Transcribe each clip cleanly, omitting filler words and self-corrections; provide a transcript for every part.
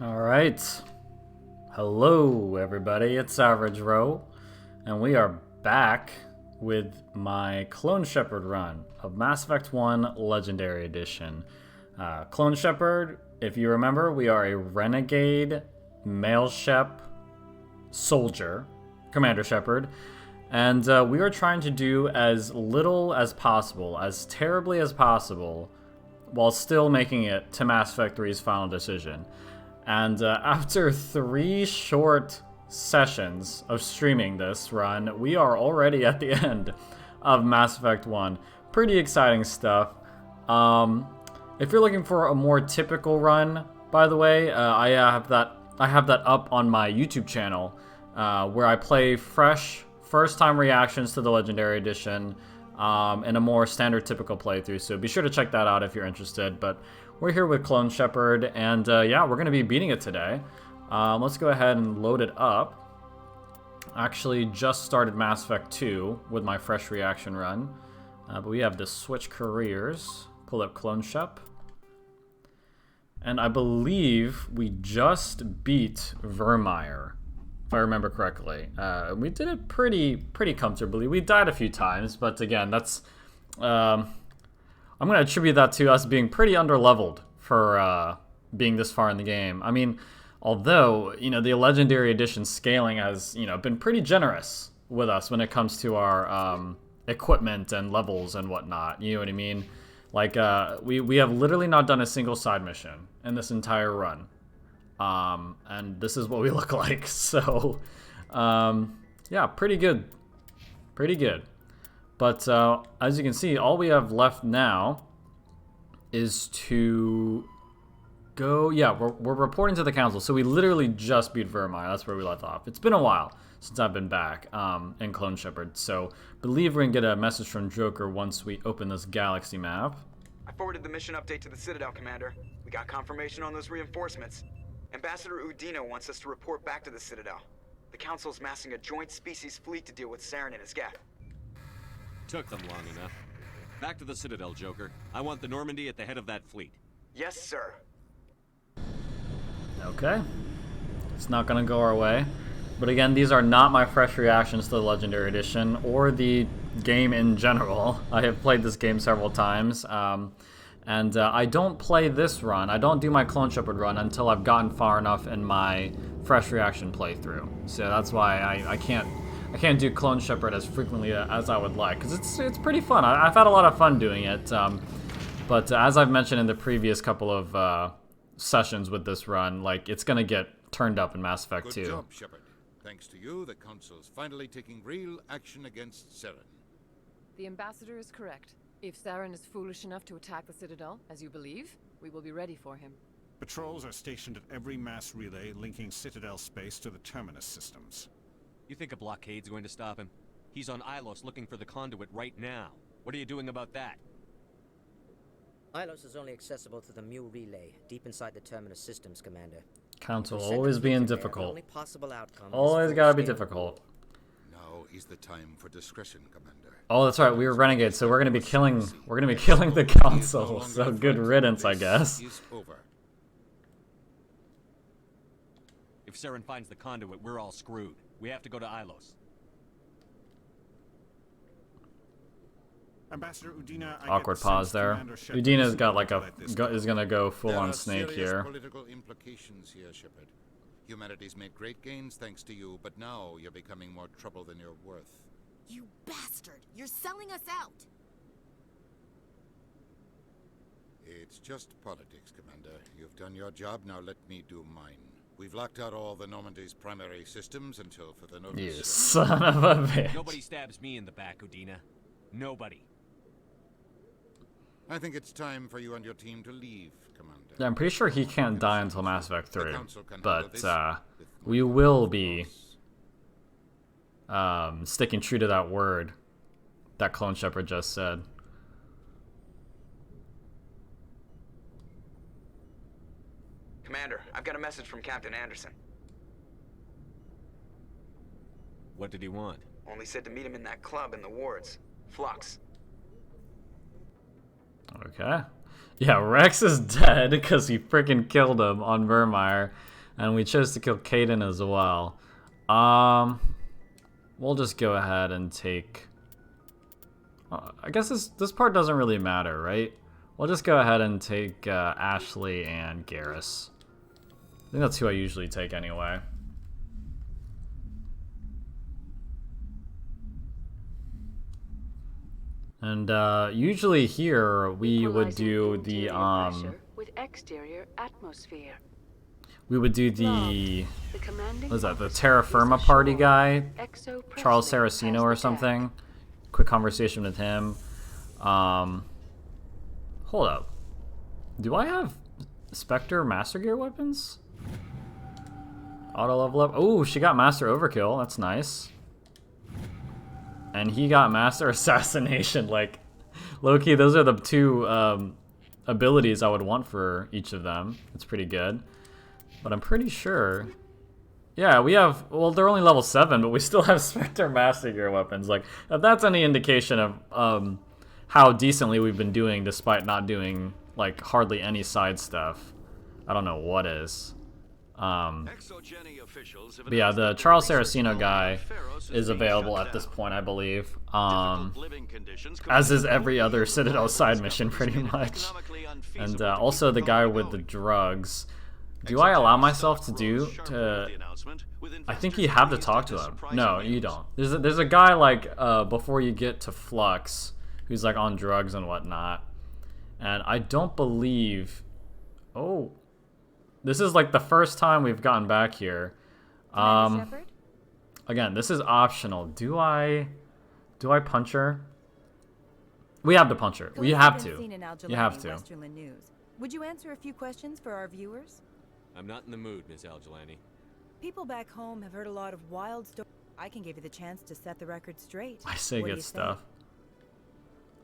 Alright. Hello, everybody. It's Average Row, and we are back with my Clone Shepard run of Mass Effect 1 Legendary Edition. Clone Shepard, if you remember, we are a Renegade MaleShep soldier, Commander Shepard, and we are trying to do as little as possible, as terribly as possible, while still making it to Mass Effect 3's final decision. And after 3 short sessions of streaming this run, we are already at the end of Mass Effect 1. Pretty exciting stuff. If you're looking for a more typical run, by the way, I have that up on my YouTube channel, where I play fresh first-time reactions to the Legendary Edition in a more standard typical playthrough. So be sure to check that out if you're interested. But we're here with Clone Shepard, and yeah, we're going to be beating it today. Let's go ahead and load it up. Actually, just started Mass Effect 2 with my fresh reaction run. But we have to switch careers. Pull up Clone Shep. And I believe we just beat Vermeer, if I remember correctly. We did it pretty comfortably. We died a few times, but again, that's... I'm going to attribute that to us being pretty underleveled for being this far in the game. I mean, although, the Legendary Edition scaling has, been pretty generous with us when it comes to our equipment and levels and whatnot. You know what I mean? Like, we have literally not done a single side mission in this entire run. And this is what we look like. So, yeah, pretty good. Pretty good. But as you can see, all we have left now is to go... Yeah, we're reporting to the council. So we literally just beat Vermeer. That's where we left off. It's been a while since I've been back in Clone Shepard. So believe we're going to get a message from Joker once we open this galaxy map. I forwarded the mission update to the Citadel, Commander. We got confirmation on those reinforcements. Ambassador Udina wants us to report back to the Citadel. The Council's massing a joint species fleet to deal with Saren and his gap. Took them long enough. Back to the Citadel, Joker. I want the Normandy at the head of that fleet. Yes, sir. Okay. It's not going to go our way. But again, these are not my fresh reactions to the Legendary Edition or the game in general. I have played this game several times. And I don't play this run. I don't do my Clone Shepard run until I've gotten far enough in my fresh reaction playthrough. So that's why I can't do Clone Shepard as frequently as I would like, because it's pretty fun. I've had a lot of fun doing it, but as I've mentioned in the previous couple of sessions with this run, like, it's gonna get turned up in Mass Effect 2. Good job, Shepard. Thanks to you, the Council's finally taking real action against Saren. The Ambassador is correct. If Saren is foolish enough to attack the Citadel, as you believe, we will be ready for him. Patrols are stationed at every mass relay linking Citadel space to the Terminus systems. You think a blockade's going to stop him? He's on Ilos looking for the conduit right now. What are you doing about that? Ilos is only accessible to the Mu relay, deep inside the Terminus systems, Commander. Council always being difficult. Only possible outcome Always gotta be difficult. Now is the time for discretion, Commander. Oh, that's right. We were renegades, so we're gonna be killing the council. So good riddance, I guess. Is over. If Saren finds the conduit, we're all screwed. We have to go to Ilos. Ambassador Udina, Awkward pause there. Udina's got like is gonna go full on Snake there are here. serious political implications here, Shepard. Humanity's made great gains thanks to you, but now you're becoming more trouble than you're worth. You bastard! You're selling us out! It's just politics, Commander. You've done your job, now let me do mine. We've locked out all the Normandy's primary systems until further notice. You son of a bitch. Nobody stabs me in the back, Udina. Nobody. I think it's time for you and your team to leave, Commander. Yeah, I'm pretty sure he can't die until Mass Effect 3, The Council can handle but this with we more will force. be sticking true to that word that Clone Shepard just said. Commander, I've got a message from Captain Anderson. What did he want? Only said to meet him in that club in the wards. Flux. Okay. Yeah, Rex is dead because he freaking killed him on Vermeer, and we chose to kill Caden as well. We'll just go ahead and take... I guess this part doesn't really matter, right? We'll just go ahead and take Ashley and Garrus. I think that's who I usually take anyway. And usually here we would do the with exterior atmosphere. we would do the what is that, the Terra Firma party guy, Charles Saraceno or something. Quick conversation with him. Hold up, do I have Spectre Master Gear weapons? Auto level up. Oh, she got Master Overkill, that's nice. And he got Master Assassination. Like, low-key, those are the two abilities I would want for each of them. It's pretty good. But I'm pretty sure... Yeah, we have... Well, they're only level 7, but we still have Spectre Master Gear weapons. Like, if that's any indication of how decently we've been doing despite not doing, like, hardly any side stuff, I don't know what is. But yeah, the Charles Saraceno guy is available at this point, I believe. As is every other Citadel side mission, pretty much. And also the guy with the drugs. Do I allow myself to do to... I think you have to talk to him. No, you don't. There's a guy, like, before you get to Flux, who's, like, on drugs and whatnot. And I don't believe... Oh... This is like the first time we've gotten back here. Again, this is optional. Do I punch her? We have to punch her. We have to. You have to. Would you answer a few questions for our viewers? I'm not in the mood, Miss Algelani. People back home have heard a lot of wild stories. I can give you the chance to set the record straight. I say good stuff.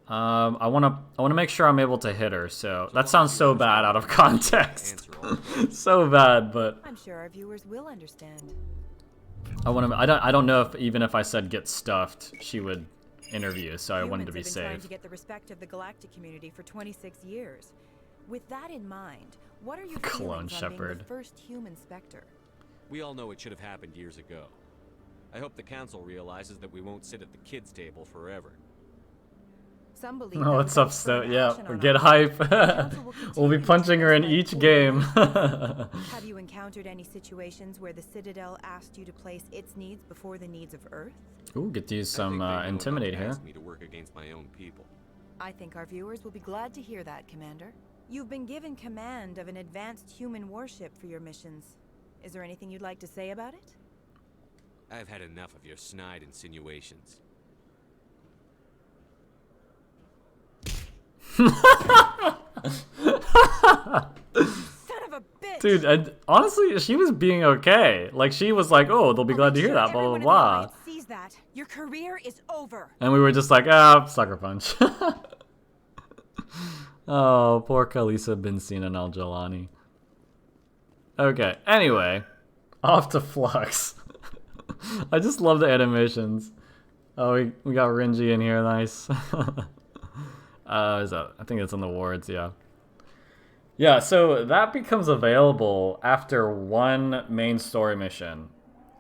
I wanna make sure I'm able to hit her. So that sounds so bad out of context. So bad, but I'm sure our viewers will understand. I don't know if even if I said get stuffed, she would interview. So I wanted to be safe. Humans have been trying to safe. get the respect of the galactic community for 26 years. With that in mind, what are your Clone feelings on being Shepard. the first human Spectre? We all know it should have happened years ago. I hope the council realizes that we won't sit at the kids' table forever. Some believe Oh, that what's without up, Sto? further Yeah, action on get our hype. part, the council will We'll be continue to punching her in exercise each full game. control. Have you encountered any situations where the Citadel asked you to place its needs before the needs of Earth? Ooh, get to use some I think they know intimidate enough to here. ask me to work against my own people. I think our viewers will be glad to hear that, Commander. You've been given command of an advanced human warship for your missions. Is there anything you'd like to say about it? I've had enough of your snide insinuations. Son of a bitch! Dude, honestly, she was being okay. Like, she was like, oh, they'll be glad to hear that, blah, blah, blah. Sees that. Your career is over. And we were just like, ah, sucker punch. Oh, poor Khaleesa Bensina and Al-Jalani. Okay, anyway, off to Flux. I just love the animations. Oh, we got Renji in here, nice. Is that? I think it's in the wards, yeah. Yeah, so that becomes available after one main story mission,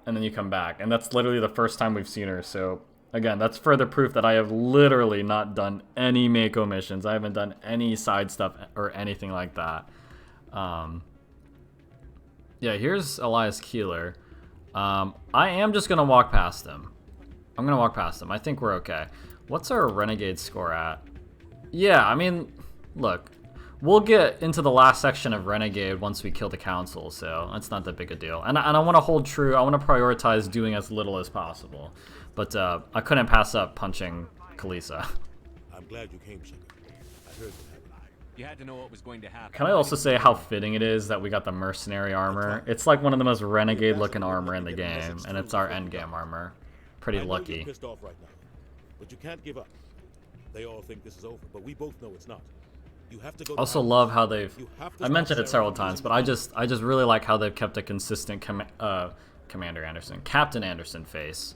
and then you come back, and that's literally the first time we've seen her. So again, that's further proof that I have literally not done any Mako missions. I haven't done any side stuff or anything like that. Yeah, here's Elias Keeler. I am just gonna walk past him. I'm gonna walk past him. I think we're okay. What's our Renegade score at? Yeah, I mean, look, we'll get into the last section of Renegade once we kill the council, so that's not that big a deal. And I want to hold true. I want to prioritize doing as little as possible. But I couldn't pass up punching Khaleesa. I'm glad you came, Shepard. I heard what happened. You had to know what was going to happen. Can I also say how fitting it is that we got the mercenary armor? It's like one of the most Renegade-looking armor in the game, and it's our endgame armor. Pretty lucky. You're pissed off right now, but you can't give up. They all think this is over, but we both know it's not. You have to go. Also love how they've. I mentioned it several times, but I just really like how they've kept a consistent Captain Anderson face.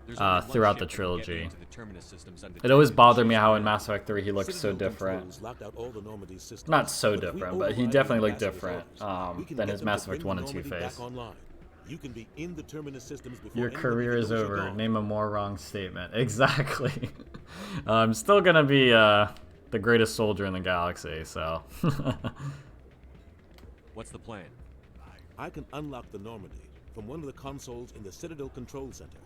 There's only one throughout the ship that can get me trilogy. into the terminus systems It always undetected. bothered me how in Mass Effect 3 he looked so Citadel different. controls locked out all the Normandy systems, Not so but if we different, but he override definitely the looked ambassador's different orders, we can than get his them Mass to Effect bring 1 and the 2 Normandy face. back online. You can be in the terminus systems before Your anyone career even is knows you're over. gone. Name a more wrong statement. Exactly. I'm still gonna be the greatest soldier in the galaxy, so. What's the plan? I can unlock the Normandy from one of the consoles in the Citadel Control Center.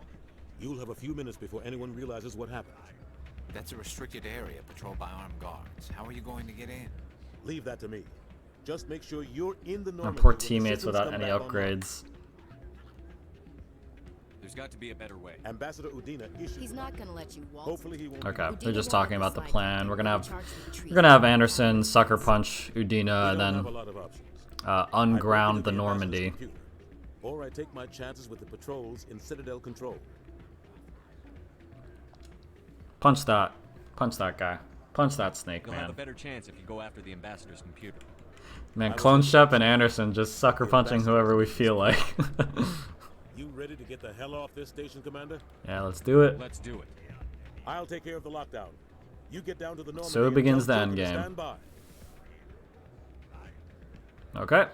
You'll have a few minutes before anyone realizes what happened. That's a restricted area patrolled by armed guards. How are you going to get in? Leave that to me. Just make sure you're in the My Normandy. poor when the teammates systems without come any back online. upgrades. There's got to be a better way. Ambassador Udina issued. He's not gonna let you waltz. Hopefully he won't. Okay, Udina they're just won't talking about the decide plan. We're gonna charged with have treason. Anderson sucker punch Udina We and don't have a then lot of options. unground I the break into Normandy. ambassador's computer, or I take my chances with the patrols in Citadel Control. Punch that. Punch that guy. Punch that snake, You'll have a man. better chance if you go after the ambassador's computer. Man, Clone Shep and Anderson just sucker punching whoever we feel like. You ready to get the hell off this station, Commander? Yeah, let's do it. Let's do it. I'll take care of the lockdown. You get down to the Normandy. So and begins tell the Joker to endgame. stand by. Okay.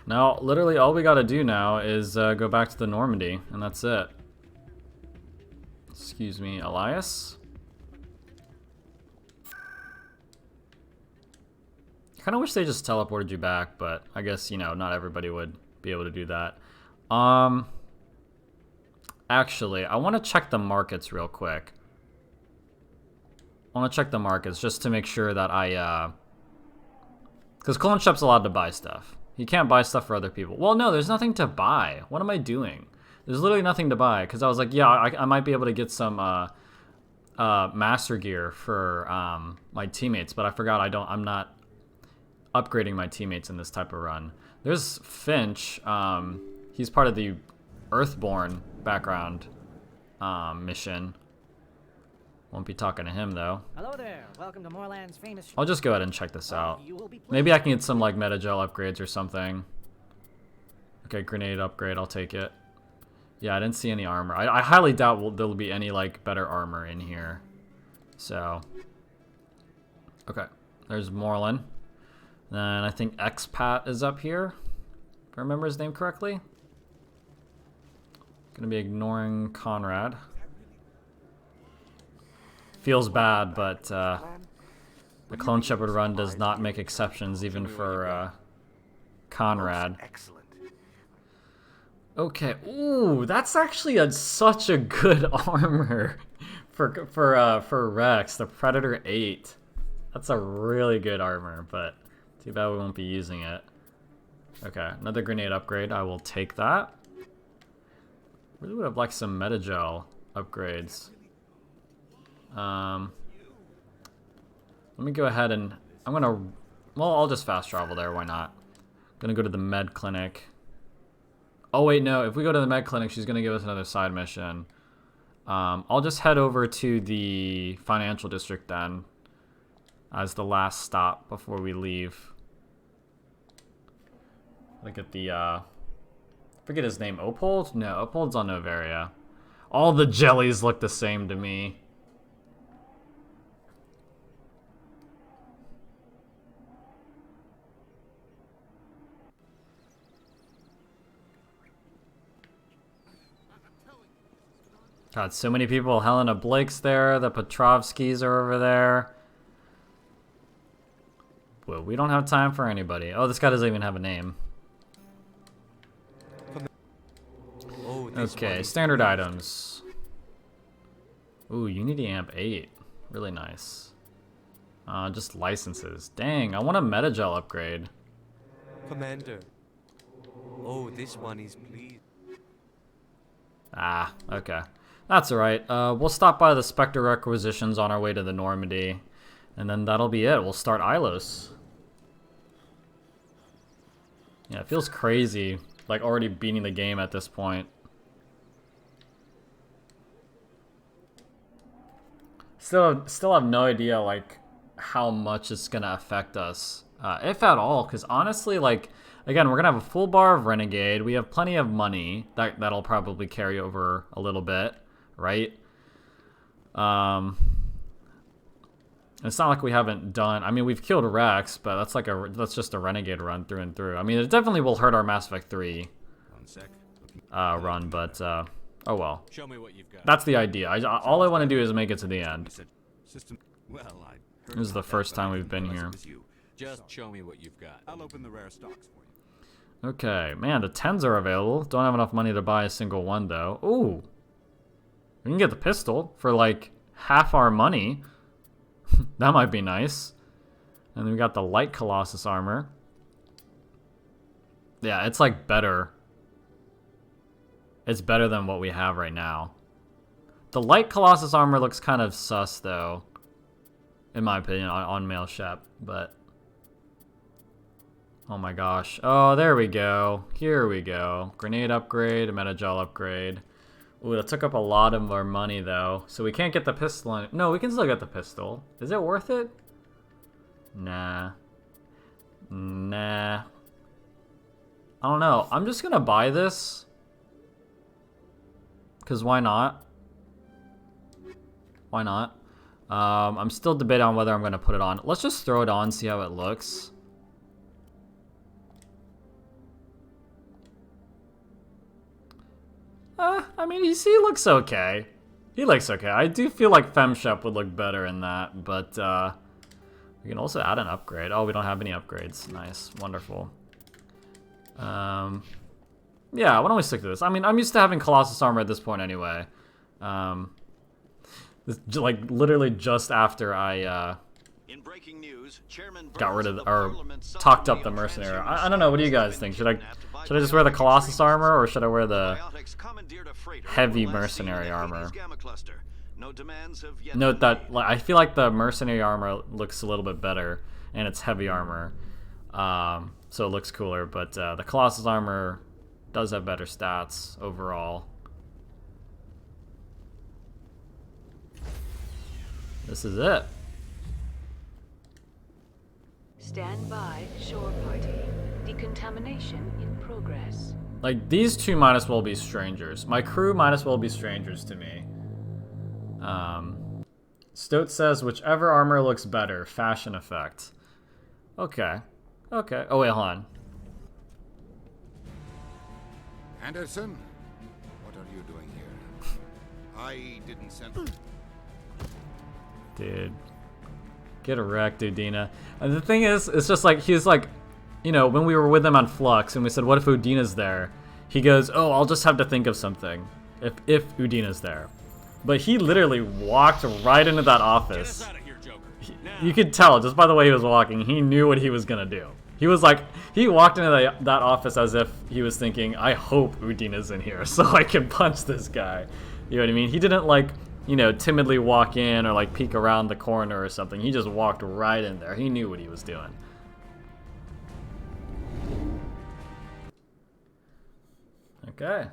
Now, literally all we gotta do now is go back to the Normandy, and that's it. Excuse me, Elias? I kinda wish they just teleported you back, but I guess, you know, not everybody would be able to do that. Actually, I want to check the markets real quick. I want to check the markets just to make sure that because Clone Shep's allowed to buy stuff. He can't buy stuff for other people. Well, no, there's nothing to buy. What am I doing? There's literally nothing to buy, because I was like, yeah, I might be able to get some master gear for my teammates, but I forgot I'm not upgrading my teammates in this type of run. There's Finch. He's part of the Earthborn background mission. Won't be talking to him though. Hello there. Welcome to Moorland's famous. I'll just go ahead and check this out. You will be Maybe I can get some like Metagel upgrades or something. Okay, grenade upgrade. I'll take it. Yeah, I didn't see any armor. I highly doubt there'll be any like better armor in here. So, okay, there's Moreland. Then I think Expat is up here, if I remember his name correctly. Gonna be ignoring Conrad. Feels bad, but the Clone Shepard run does not make exceptions even for Conrad. Excellent. Okay, ooh, that's actually such a good armor for Rex, the Predator 8. That's a really good armor, but too bad we won't be using it. Okay, another grenade upgrade. I will take that. Really would have liked some Metagel upgrades. Let me go ahead and I'll just fast travel there. Why not? Gonna go to the med clinic. Oh wait, no. If we go to the med clinic, she's gonna give us another side mission. I'll just head over to the financial district then, as the last stop before we leave. Look at the forget his name. Opold? No, Opold's on Novaria. All the jellies look the same to me. God, so many people. Helena Blake's there. The Petrovskis are over there. Well, we don't have time for anybody. Oh, this guy doesn't even have a name. Okay, standard items. Ooh, Unity Amp 8. Really nice. Just licenses. Dang, I want a Metagel upgrade. Commander. Oh, this one is please. Ah, okay. That's alright. We'll stop by the Spectre requisitions on our way to the Normandy. And then that'll be it. We'll start Ilos. Yeah, it feels crazy. Like already beating the game at this point. Still have no idea like how much it's gonna affect us, if at all. Because honestly, like Again, we're gonna have a full bar of Renegade. We have plenty of money. That'll probably carry over a little bit, right? It's not like we haven't done. I mean, we've killed Rex, but that's just a Renegade run through and through. I mean, it definitely will hurt our Mass Effect 3 run, but oh well. Show me what you've got. That's the idea. All I want to do is make it to the end. Well, This is the first time we've been here. Just show me what you've got. I'll open the rare stocks for you. Okay, man, the 10s are available. Don't have enough money to buy a single one, though. Ooh. We can get the pistol for, like, half our money. That might be nice. And then we got the light Colossus armor. Yeah, it's, like, better. It's better than what we have right now. The light Colossus armor looks kind of sus, though. In my opinion, on MaleShep, but... Oh my gosh. Oh, there we go. Here we go. Grenade upgrade, a Metagel upgrade. Ooh, that took up a lot of our money, though. So we can't get the pistol. No, we can still get the pistol. Is it worth it? Nah. Nah. I don't know. I'm just gonna buy this. Because why not? Why not? I'm still debating on whether I'm gonna put it on. Let's just throw it on, see how it looks. I mean, he looks okay. He looks okay. I do feel like MaleShep would look better in that, but we can also add an upgrade. Oh, we don't have any upgrades. Nice, wonderful. Yeah, why don't we stick to this? I mean, I'm used to having Colossus armor at this point anyway. Like literally just after I got rid of or talked up the mercenary. I don't know. What do you guys think? Should I just wear the Colossus armor or should I wear the heavy mercenary armor? Note that I feel like the mercenary armor looks a little bit better and it's heavy armor, so it looks cooler. But the Colossus armor does have better stats overall. This is it. Stand by, shore party. Decontamination in progress. Like, these two might as well be strangers. My crew might as well be strangers to me. Stoat says, whichever armor looks better. Fashion effect. Okay. Okay. Oh, wait, hold on. Anderson? What are you doing here? I didn't send... Dude. Get wrecked, Udina. And the thing is, it's just like, he's like, you know, when we were with him on Flux and we said, what if Udina's there? He goes, oh, I'll just have to think of something if Udina's there. But he literally walked right into that office. Get us out of here, Joker. You could tell just by the way he was walking, he knew what he was gonna do. He was like, he walked into that office as if he was thinking, I hope Udina's in here so I can punch this guy. You know what I mean? He didn't like, you know, timidly walk in or like peek around the corner or something. He just walked right in there. He knew what he was doing. Okay.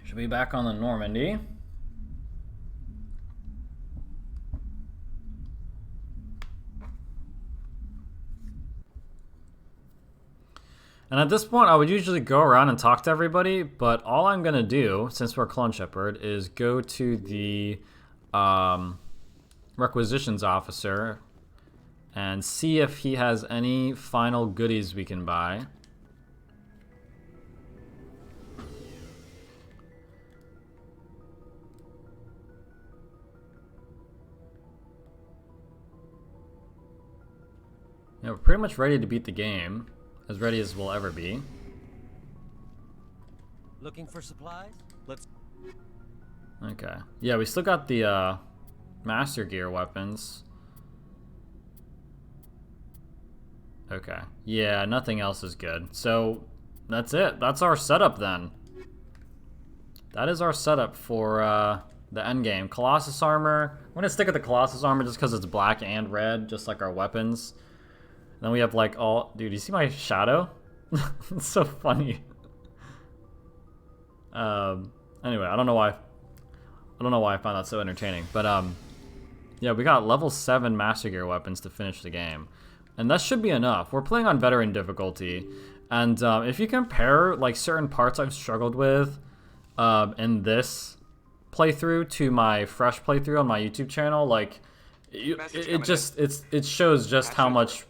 Should be back on the Normandy. And at this point, I would usually go around and talk to everybody, but all I'm going to do, since we're Clone Shepard, is go to the requisitions officer and see if he has any final goodies we can buy. Yeah, we're pretty much ready to beat the game. As ready as we'll ever be. Looking for supplies? Let's... Okay. Yeah, we still got the Master Gear weapons. Okay. Yeah, nothing else is good. So, that's it. That's our setup then. That is our setup for the endgame. Colossus armor. I'm gonna stick with the Colossus armor just because it's black and red, just like our weapons. Then we have like all... Dude, you see my shadow? It's so funny. Anyway, I don't know why I find that so entertaining. But yeah, we got level 7 Master Gear weapons to finish the game. And that should be enough. We're playing on veteran difficulty. And if you compare like certain parts I've struggled with in this playthrough to my fresh playthrough on my YouTube channel, like it shows just how much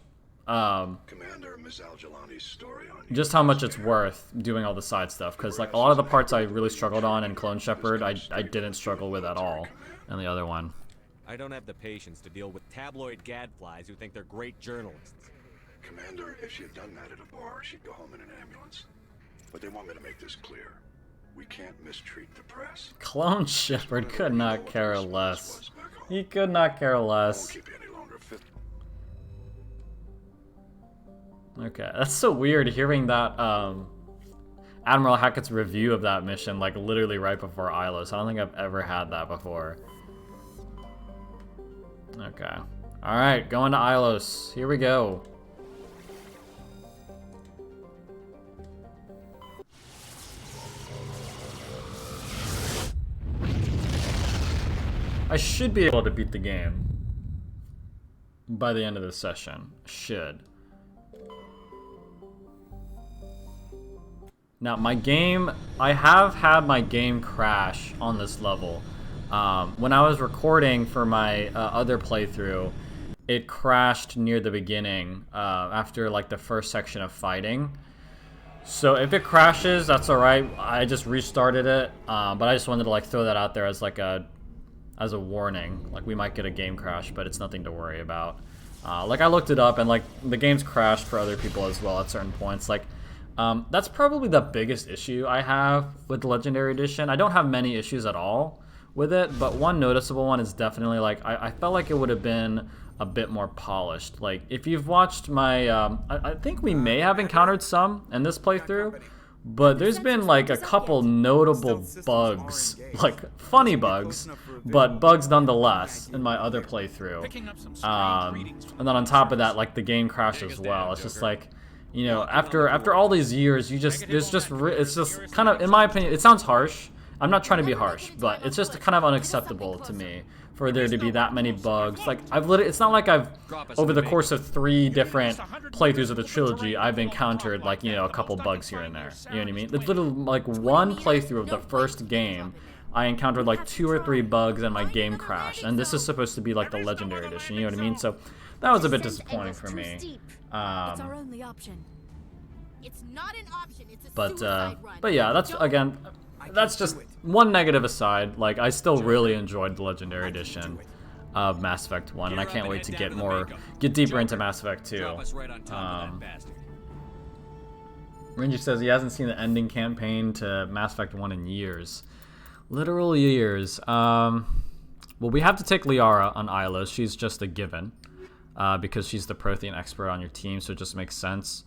Commander, Ms. Al-Jalani's story on just how much it's worth doing all the side stuff, because like a lot of the parts I really struggled on in Clone Shepard I didn't struggle with at all in the other one. I don't have the patience to deal with tabloid gadflies who think they're great journalists. Commander, if she had done that at a bar, she'd go home in an ambulance. But they want me to make this clear. We can't mistreat the press. Clone Shepard could not care less. He could not care less. Okay, that's so weird hearing that Admiral Hackett's review of that mission like literally right before Ilos. I don't think I've ever had that before. Okay. Alright, going to Ilos. Here we go. I should be able to beat the game by the end of this session. Should. Now, my game, I have had my game crash on this level. When I was recording for my other playthrough, it crashed near the beginning after like the first section of fighting. So if it crashes, that's alright. I just restarted it, but I just wanted to like throw that out there as like a warning. Like we might get a game crash, but it's nothing to worry about. Like I looked it up and like the game's crashed for other people as well at certain points. Like that's probably the biggest issue I have with the Legendary Edition. I don't have many issues at all with it, but one noticeable one is definitely like I felt like it would have been a bit more polished. Like if you've watched my I think we may have encountered some in this playthrough, but there's been like a couple notable bugs, like funny bugs, but bugs nonetheless in my other playthrough. And then on top of that, like the game crashed as well. It's just like, you know, after all these years, it's just kind of, in my opinion, it sounds harsh. I'm not trying to be harsh, but it's just kind of unacceptable to me for there to be that many bugs. Like it's not like I've, over the course of 3 different playthroughs of the trilogy, I've encountered like, you know, a couple bugs here and there. You know what I mean? It's literally like one playthrough of the first game, I encountered like 2 or 3 bugs and my game crashed. And this is supposed to be like the Legendary Edition, you know what I mean? So that was a bit disappointing for me. It's our only option. It's not an option, it's a suicide run. But yeah, that's again, that's just one negative aside. Like I still really enjoyed the Legendary Edition of Mass Effect 1, and I can't wait to get deeper into Mass Effect 2. Renji says he hasn't seen the ending campaign to Mass Effect 1 in years. Literal years. Well, we have to take Liara on Ilos. She's just a given. Because she's the Prothean expert on your team, so it just makes sense.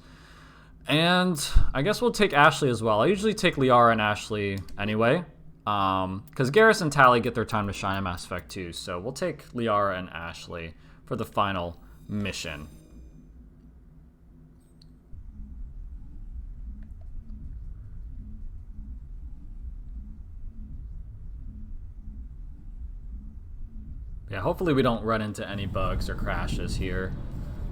And I guess we'll take Ashley as well. I usually take Liara and Ashley anyway, because Garrus and Tali get their time to shine in Mass Effect 2, so we'll take Liara and Ashley for the final mission. Yeah, hopefully we don't run into any bugs or crashes here.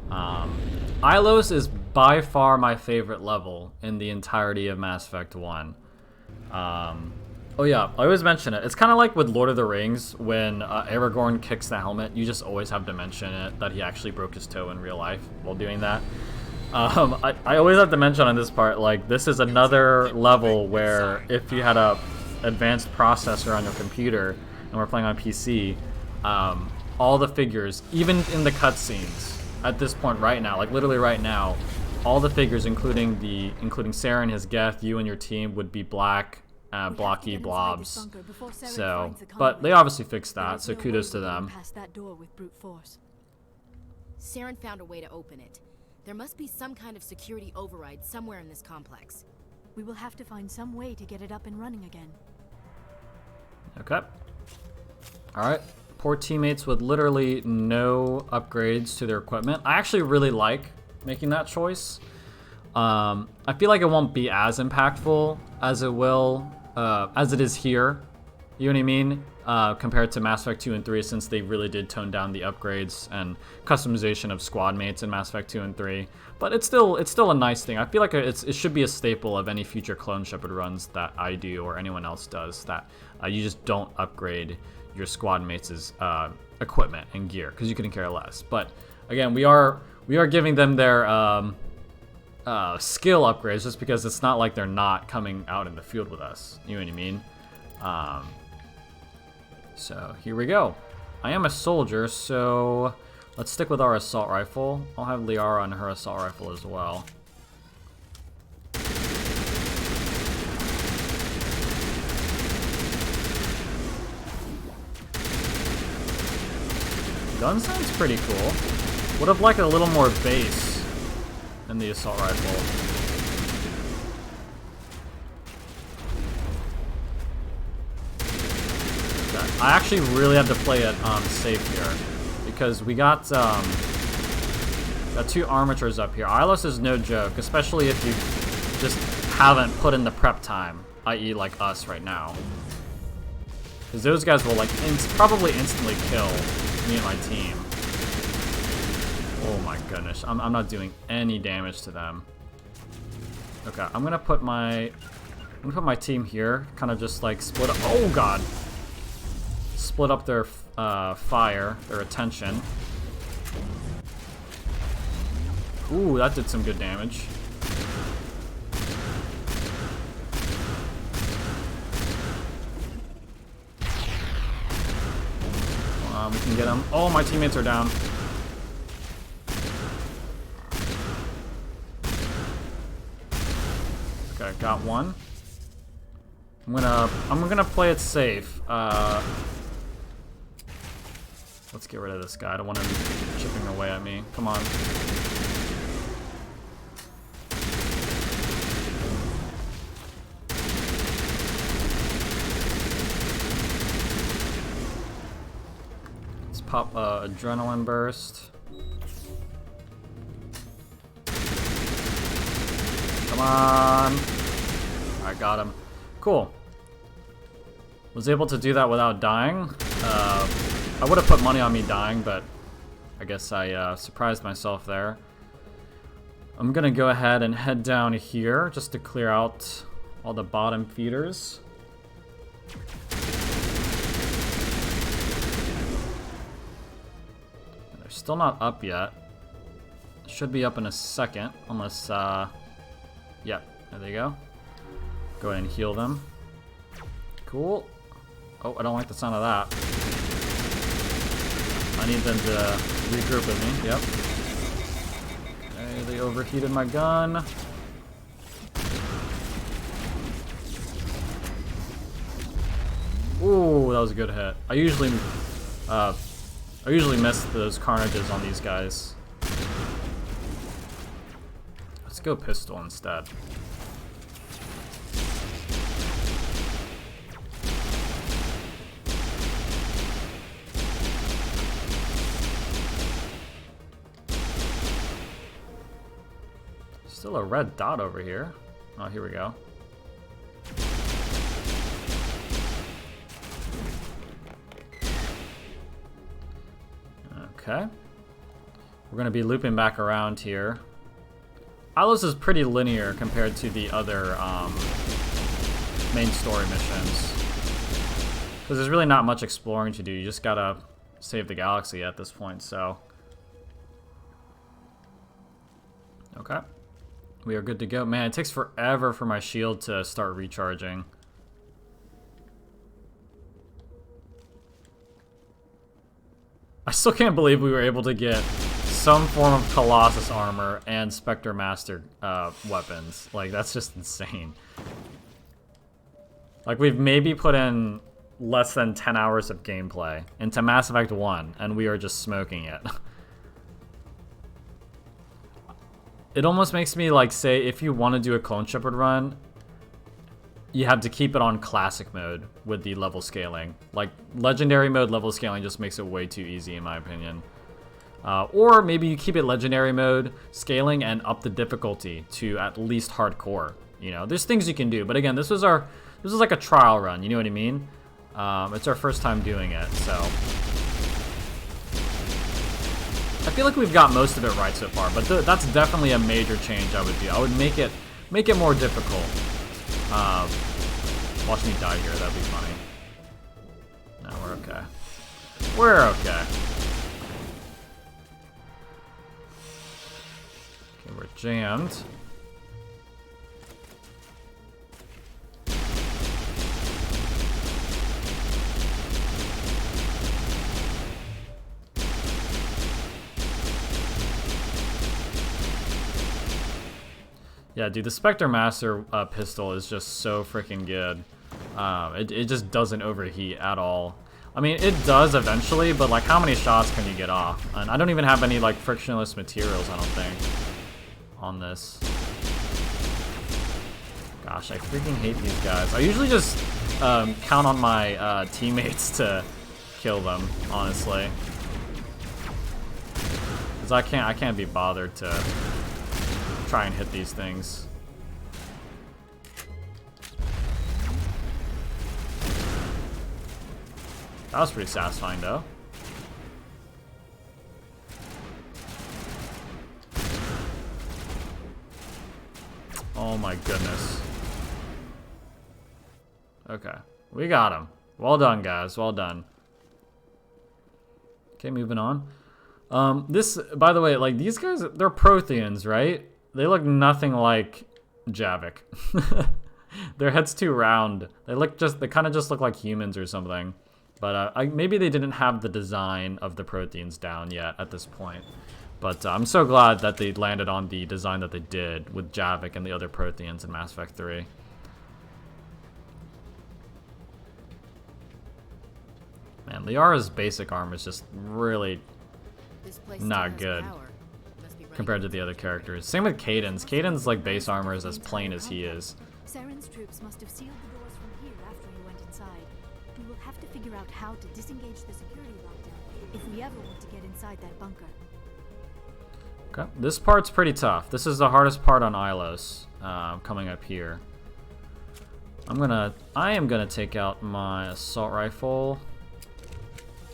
Ilos is by far my favorite level in the entirety of Mass Effect 1. Oh yeah, I always mention it. It's kind of like with Lord of the Rings, when Aragorn kicks the helmet, you just always have to mention it, that he actually broke his toe in real life while doing that. I always have to mention on this part, like, this is another level where if you had a advanced processor on your computer, and we're playing on PC, all the figures, even in the cutscenes, at this point right now, like literally right now, all the figures, including Saren, his Geth, you and your team, would be black, blocky blobs. So, but they obviously fixed that, so kudos to them. Saren found a way to open it. There must be some kind of security override somewhere in this complex. We will have to find some way to get it up and running again. Okay. Alright. Poor teammates with literally no upgrades to their equipment. I actually really like making that choice. I feel like it won't be as impactful as it will, as it is here. You know what I mean? compared to Mass Effect 2 and 3, since they really did tone down the upgrades and customization of squad mates in Mass Effect 2 and 3. But it's still a nice thing. I feel like it should be a staple of any future Clone Shepard runs that I do or anyone else does, that you just don't upgrade your squad mates' equipment and gear, because you couldn't care less. But again, we are giving them their skill upgrades, just because it's not like they're not coming out in the field with us. You know what I mean? So here we go. I am a soldier, so let's stick with our assault rifle. I'll have Liara on her assault rifle as well. Gun sounds pretty cool. Would have liked a little more bass in the assault rifle. Okay. I actually really have to play it safe here, because we got two armatures up here. Ilos is no joke, especially if you just haven't put in the prep time, i.e. like us right now. Because those guys will like probably instantly kill me and my team. Oh my goodness, I'm not doing any damage to them. Okay, I'm gonna put my team here, kind of just like split up. Oh god, split up their fire, their attention. Ooh, that did some good damage. We can get them. Oh, my teammates are down. Okay, got one. I'm gonna play it safe. Let's get rid of this guy. I don't want him chipping away at me. Come on. Pop adrenaline burst. Come on. Alright, got him. Cool. Was able to do that without dying. I would have put money on me dying, but I guess I surprised myself there. I'm gonna go ahead and head down here just to clear out all the bottom feeders. Still not up yet. Should be up in a second, unless, yep, there they go. Go ahead and heal them. Cool. Oh, I don't like the sound of that. I need them to regroup with me, yep. Okay, they overheated my gun. Ooh, that was a good hit. I usually miss those carnages on these guys. Let's go pistol instead. Still a red dot over here. Oh, here we go. Okay. We're gonna be looping back around here. Ilos is pretty linear compared to the other main story missions. Because there's really not much exploring to do. You just gotta save the galaxy at this point, so. Okay. We are good to go. Man, it takes forever for my shield to start recharging. I still can't believe we were able to get some form of Colossus armor and Spectre Master weapons. Like, that's just insane. Like, we've maybe put in less than 10 hours of gameplay into Mass Effect 1, and we are just smoking it. It almost makes me, like, say, if you want to do a Clone Shepard run, you have to keep it on classic mode with the level scaling. Like, legendary mode level scaling just makes it way too easy, in my opinion. Or maybe you keep it legendary mode scaling and up the difficulty to at least hardcore. You know, there's things you can do, but again, this was like a trial run. You know what I mean? It's our first time doing it, so I feel like we've got most of it right so far, but that's definitely a major change I would do. I would make it more difficult. Watch me die here, that'd be funny. No, we're okay. We're okay. Okay, we're jammed. Yeah, dude, the Spectre Master pistol is just so freaking good. It just doesn't overheat at all. I mean, it does eventually, but like, how many shots can you get off? And I don't even have any like frictionless materials, I don't think, on this. Gosh, I freaking hate these guys. I usually just count on my teammates to kill them, honestly, because I can't be bothered to try and hit these things. That was pretty satisfying, though. Oh my goodness. Okay, we got him. Well done, guys. Well done. Okay, moving on. This, by the way, like, these guys, they're Protheans, right? They look nothing like Javik. Their head's too round. They kind of just look like humans or something. But maybe they didn't have the design of the Protheans down yet at this point. But I'm so glad that they landed on the design that they did with Javik and the other Protheans in Mass Effect 3. Man, Liara's basic armor is just really not good compared to the other characters. Same with Kaidan's. Kaidan's like base armor is as plain as he is. Saren's troops must have sealed the doors from here after he went inside. We will have to figure out how to disengage the security lockdown if we ever want to get inside that bunker. Okay, this part's pretty tough. This is the hardest part on Ilos, coming up here. I am gonna take out my assault rifle.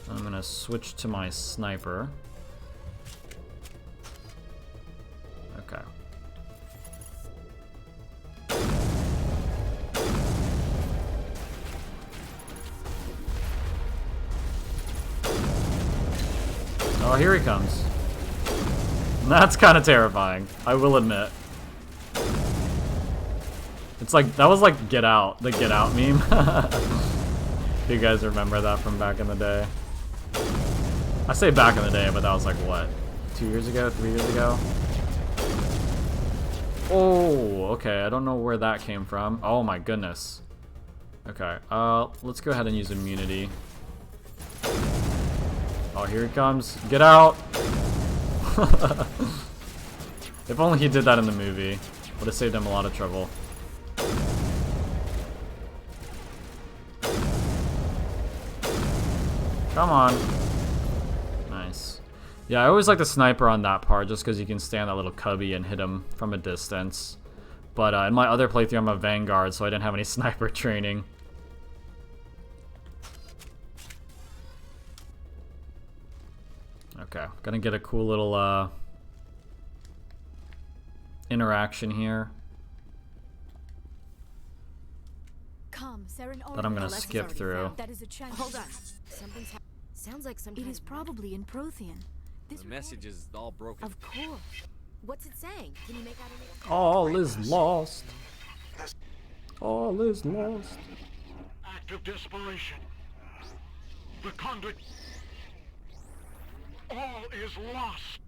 I'm gonna switch to my sniper. Okay. Oh, here he comes. That's kind of terrifying, I will admit. It's like, that was like Get Out, the Get Out meme. If you guys remember that from back in the day. I say back in the day, but that was like, what, 2 years ago, 3 years ago? Oh, okay, I don't know where that came from. Oh my goodness. Okay, let's go ahead and use immunity. Oh, here he comes. Get out! If only he did that in the movie. Would have saved him a lot of trouble. Come on. Nice. Yeah, I always like the sniper on that part just because you can stand that little cubby and hit him from a distance. But in my other playthrough, I'm a Vanguard, so I didn't have any sniper training. Okay, gonna get a cool little interaction here that I'm gonna skip through. That is a chance. Hold on. Sounds like some It is probably in Prothean. The message is all broken. Of course. What's it saying? Can you make out any? All is lost. All is lost. Act of desperation. The conduit. All is lost.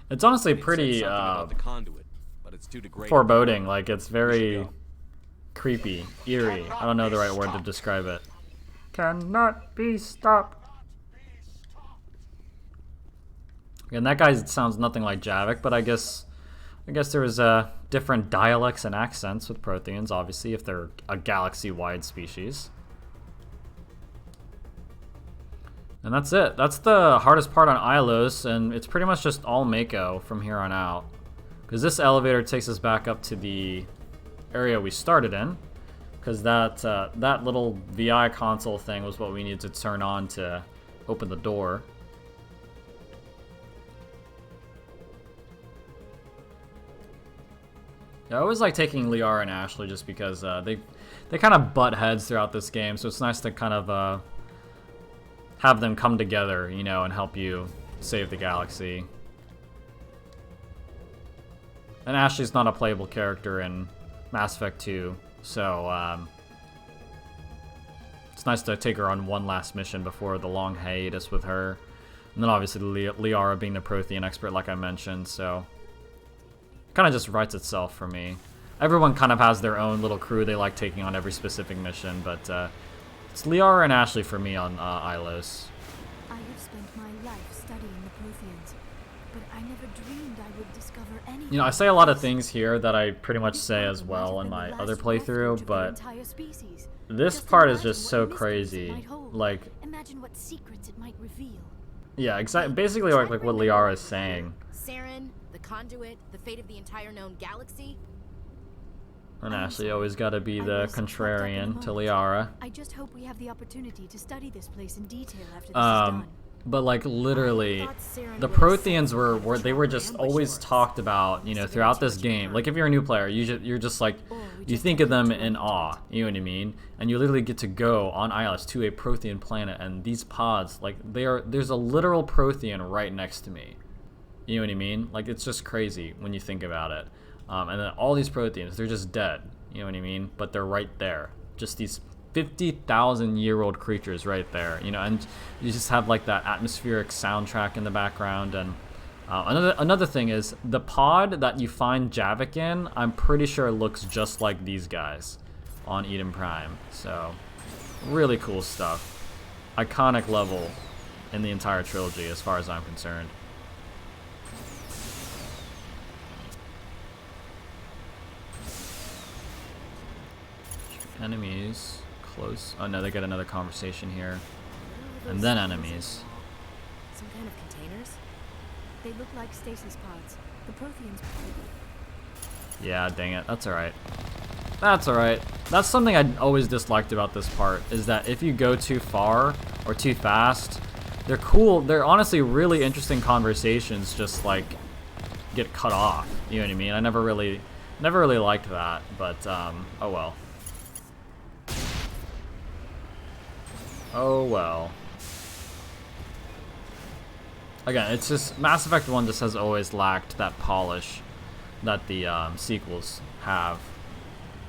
It's honestly pretty the conduit, but it's too degrading. foreboding. Like, it's very creepy, eerie. I don't know the right word to describe it. Cannot be stopped. And that guy sounds nothing like Javik, but I guess there was different dialects and accents with Protheans, obviously, if they're a galaxy-wide species. And that's it. That's the hardest part on Ilos, and it's pretty much just all Mako from here on out. Because this elevator takes us back up to the area we started in. because that little VI console thing was what we needed to turn on to open the door. Yeah, I always like taking Liara and Ashley just because they kind of butt heads throughout this game, so it's nice to kind of have them come together, you know, and help you save the galaxy. And Ashley's not a playable character in Mass Effect 2, so it's nice to take her on one last mission before the long hiatus with her. And then obviously Liara being the Prothean expert, like I mentioned, so kind of just writes itself for me. Everyone kind of has their own little crew they like taking on every specific mission, but it's Liara and Ashley for me on Ilos. I have spent my life studying the Protheans, but I never dreamed I would discover anything. You know, I say a lot of things here that I pretty much say as well in my other playthrough, but this part is just so crazy. Like, imagine what secrets it might reveal. Yeah, exactly. Basically, like what Liara is saying. Saren, the conduit, the fate of the entire known galaxy. And Ashley always got to be the contrarian to Liara. I just hope we have the opportunity to study this place in detail after this is done. But like literally, the Protheans were just always talked about, you know, throughout this game. Like if you're a new player, you're just like, you think of them in awe, you know what I mean? And you literally get to go on Ilos to a Prothean planet, and these pods, like there's a literal Prothean right next to me. You know what I mean? Like it's just crazy when you think about it. And then all these Protheans, they're just dead, you know what I mean? But they're right there, just these 50,000-year-old creatures right there, you know, and you just have like that atmospheric soundtrack in the background. And another thing is the pod that you find Javik in, I'm pretty sure looks just like these guys on Eden Prime. So really cool stuff. Iconic level in the entire trilogy as far as I'm concerned. Enemies close. Oh no, they get another conversation here. And then enemies. Some kind of containers? They look like stasis pods. The Protheans. Yeah, dang it. That's alright. That's alright. That's something I always disliked about this part, is that if you go too far or too fast, they're cool. They're honestly really interesting conversations just like get cut off. You know what I mean? I never really liked that, but oh well. Oh well. Again, it's just Mass Effect 1 just has always lacked that polish that the sequels have.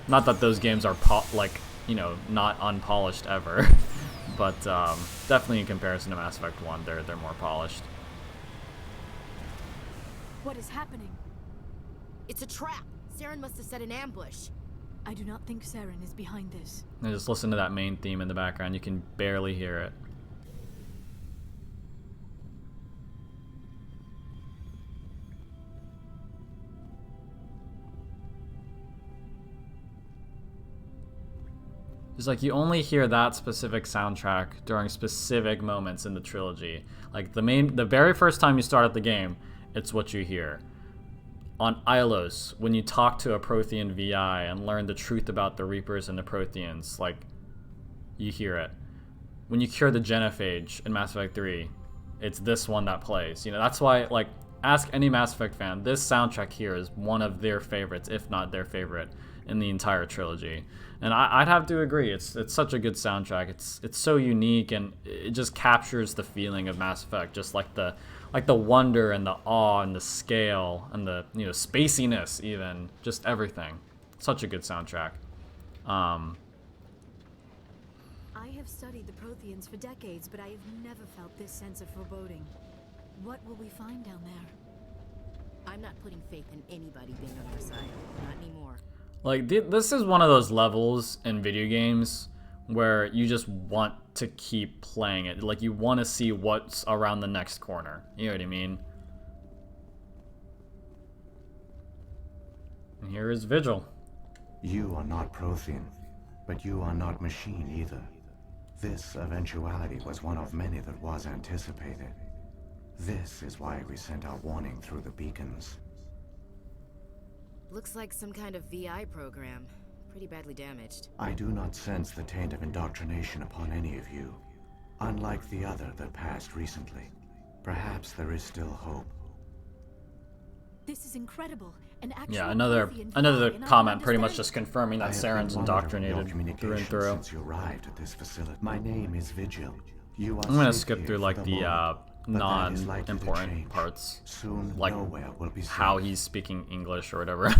Not that those games are like, you know, not unpolished ever, but definitely in comparison to Mass Effect 1, they're more polished. What is happening? It's a trap. Saren must have set an ambush. I do not think Saren is behind this. And just listen to that main theme in the background. You can barely hear it. It's like you only hear that specific soundtrack during specific moments in the trilogy. Like the very first time you start at the game, it's what you hear. On Ilos, when you talk to a Prothean VI and learn the truth about the Reapers and the Protheans, like, you hear it. When you cure the Genophage in Mass Effect 3, it's this one that plays. You know, that's why, like, ask any Mass Effect fan, this soundtrack here is one of their favorites, if not their favorite, in the entire trilogy. And I'd have to agree, it's such a good soundtrack. It's so unique, and it just captures the feeling of Mass Effect, just like the wonder and the awe and the scale and the, you know, spaciness, even just everything. Such a good soundtrack. I have studied the Protheans for decades, but I have never felt this sense of foreboding. What will we find down there? I'm not putting faith in anybody being on our side. Not anymore. Like, this is one of those levels in video games where you just want to keep playing it. Like, you want to see what's around the next corner. You know what I mean? And here is Vigil. You are not Prothean, but you are not machine either. This eventuality was one of many that was anticipated. This is why we sent our warning through the beacons. Looks like some kind of VI program. pretty badly damaged. I do not sense the taint of indoctrination upon any of you, unlike the other that passed recently. Perhaps there is still hope. This is incredible. An actual Yeah, another Prothean another fly, and I comment don't pretty much understand just confirming that I have Saren's been monitoring your indoctrinated through and communications through. since you arrived at this facility. My name is Vigil. You are I'm gonna safe skip here through for like the the moment, but that is likely to non-important change. parts, Soon, like nowhere will be how safe. he's speaking English or whatever.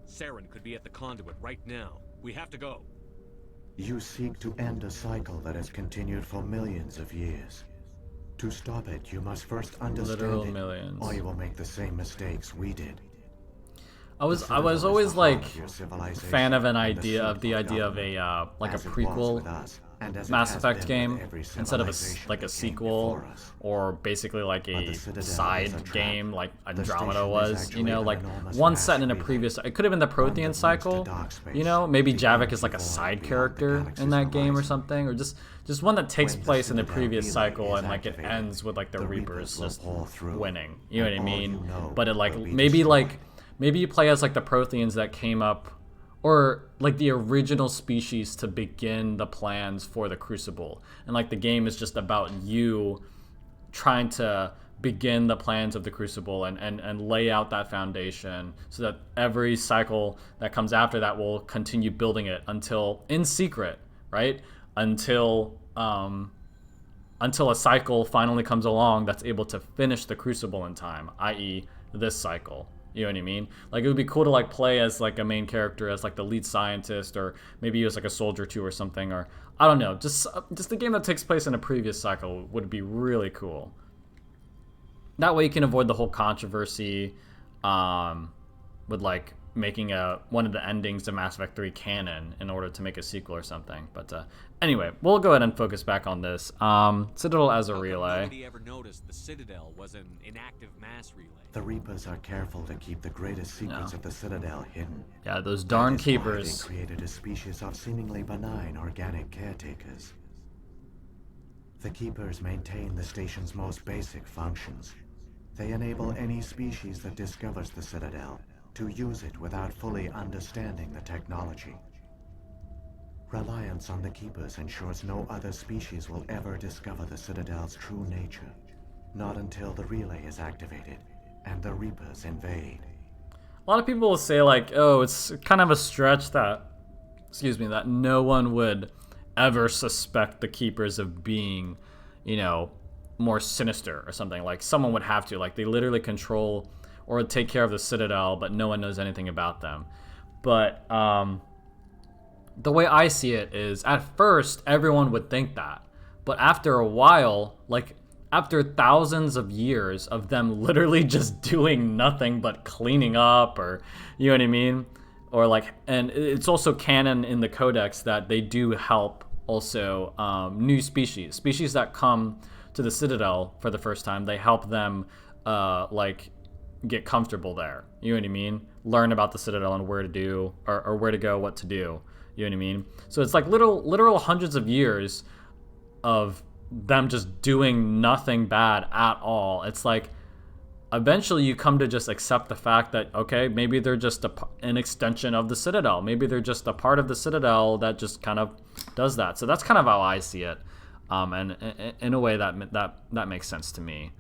Saren could be at the conduit right now. We have to go. You seek to end a cycle that has continued for millions of years. To stop it, you must first understand Literal it, millions. or you will make the same mistakes we did. I was always like fan of the idea of a like a prequel Mass Effect game instead of like a sequel, or basically like a side game like Andromeda was, you know, like one set in a previous. It could have been the Prothean cycle, you know, maybe Javik is like a side character in that game or something, or just one that takes place in the previous cycle and like it ends with like the Reapers just winning, you know what I mean? But it like maybe you play as like the Protheans that came up, or like the original species to begin the plans for the Crucible, and like the game is just about you trying to begin the plans of the Crucible and lay out that foundation so that every cycle that comes after that will continue building it until in secret, right? Until a cycle finally comes along that's able to finish the Crucible in time, i.e. this cycle. You know what I mean? Like, it would be cool to like play as like a main character, as like the lead scientist, or maybe as like a soldier too or something, or I don't know. Just a game that takes place in a previous cycle would be really cool. That way you can avoid the whole controversy with like making one of the endings of Mass Effect 3 canon in order to make a sequel or something. But anyway, we'll go ahead and focus back on this. Citadel as a relay. Nobody ever noticed the Citadel was an inactive mass relay. The Reapers are careful to keep the greatest secrets of the Citadel hidden. Yeah, those darn That is why keepers. they created a species of seemingly benign organic caretakers. The Keepers maintain the station's most basic functions. They enable any species that discovers the Citadel to use it without fully understanding the technology. Reliance on the Keepers ensures no other species will ever discover the Citadel's true nature. Not until the relay is activated and the Reapers invade. A lot of people will say like, oh, it's kind of a stretch that, that no one would ever suspect the Keepers of being, you know, more sinister or something. Like someone would have to, like they literally control or take care of the Citadel, but no one knows anything about them. But the way I see it is, at first everyone would think that, but after a while, like after thousands of years of them literally just doing nothing but cleaning up, or you know what I mean, or like, and it's also canon in the codex that they do help also new species that come to the Citadel for the first time. They help them like get comfortable there, you know what I mean, learn about the Citadel and where to do or where to go, what to do, you know what I mean. So it's like literal hundreds of years of them just doing nothing bad at all. It's like eventually you come to just accept the fact that, okay, maybe they're just an extension of the Citadel. Maybe they're just a part of the Citadel that just kind of does that. So that's kind of how I see it, and in a way that makes sense to me.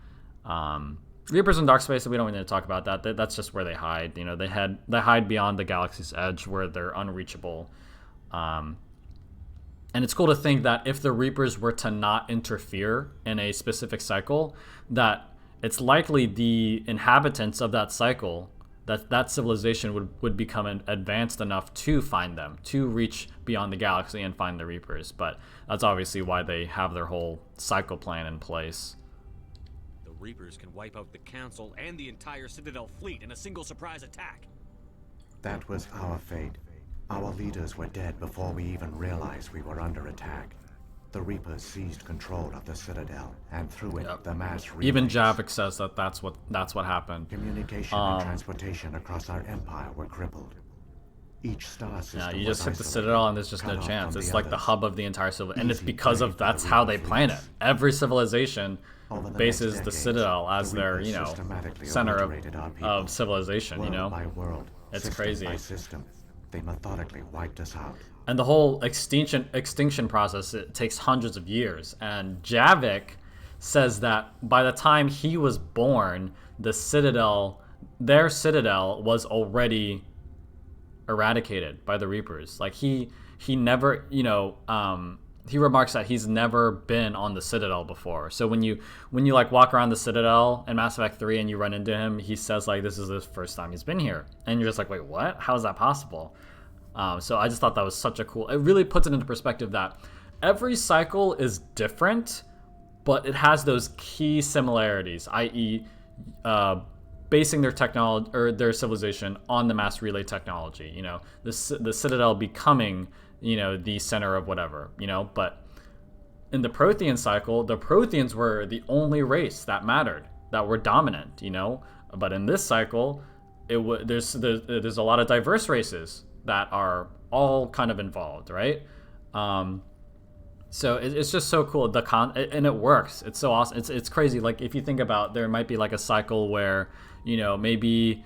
Reapers in Dark Space, we don't need to talk about that. That's just where they hide. You know, they hide beyond the galaxy's edge where they're unreachable. And it's cool to think that if the Reapers were to not interfere in a specific cycle, that it's likely the inhabitants of that cycle, that civilization would become advanced enough to find them, to reach beyond the galaxy and find the Reapers. But that's obviously why they have their whole cycle plan in place. The Reapers can wipe out the Council and the entire Citadel fleet in a single surprise attack. That was our fate. Our leaders were dead before we even realized we were under attack. The Reapers seized control of the Citadel, and through it, the mass relays. Even Javik says that that's what happened. Communication and transportation across our empire were crippled. Each star system Yeah, you was just hit the isolated, Citadel and there's just cut no off chance. from It's the like the others. hub of the entire civilization, and it's Easy because prey of for the that's how they Reaper plan it. fleets. Every civilization Over the bases next the decades, Citadel as the their, Reapers you know, systematically center obliterated our people. of civilization, you know? World by world, It's system crazy. by system, they methodically wiped us out. And the whole extinction process, it takes hundreds of years. And Javik says that by the time he was born, the Citadel, their Citadel was already eradicated by the Reapers. Like he never, you know, he remarks that he's never been on the Citadel before. So when you like walk around the Citadel in Mass Effect 3 and you run into him, he says like this is the first time he's been here, and you're just like, wait, what? How is that possible? So I just thought that was such a cool. It really puts it into perspective that every cycle is different, but it has those key similarities, i.e., basing their technology or their civilization on the mass relay technology. You know, the Citadel becoming, you know, the center of whatever. You know, but in the Prothean cycle, the Protheans were the only race that mattered, that were dominant. You know, but in this cycle, there's a lot of diverse races that are all kind of involved, right? So it's just so cool. And it works. It's so awesome. It's crazy. Like if you think about, there might be like a cycle where, you know, maybe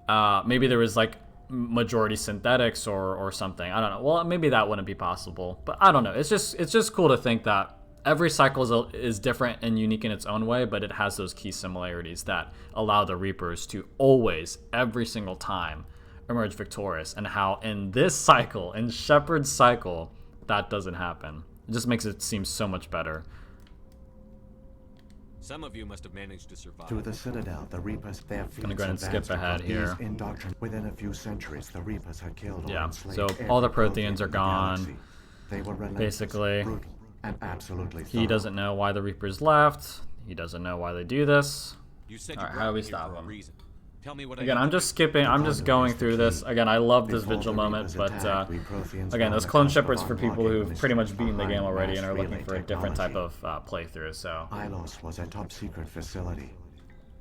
there was like majority synthetics or something. I don't know. Well, maybe that wouldn't be possible, but I don't know. It's just cool to think that every cycle is different and unique in its own way, but it has those key similarities that allow the Reapers to always, every single time, emerge victorious, and how in this cycle, in Shepard's cycle, that doesn't happen. It just makes it seem so much better. Some of you must have managed to survive. Through the Citadel, the Reapers, their fleets Gonna go ahead and skip advanced ahead across here. Within a few centuries, the Reapers had killed or Yeah, enslaved so every all the Prothean Protheans are in the gone. galaxy. They were relentless, Basically, brutal, and absolutely he thorough. doesn't know why the Reapers left. He doesn't know why they do this. You said Alright, you how do brought we me here stop for a him? reason. Tell me what Again, I I'm need to just do. skipping. I'm just going through this. Again, I love this vigil moment, but again, those Clone Shepards for people who've pretty much beaten the game already and are looking for a different type of playthrough. So Ilos was a top-secret facility.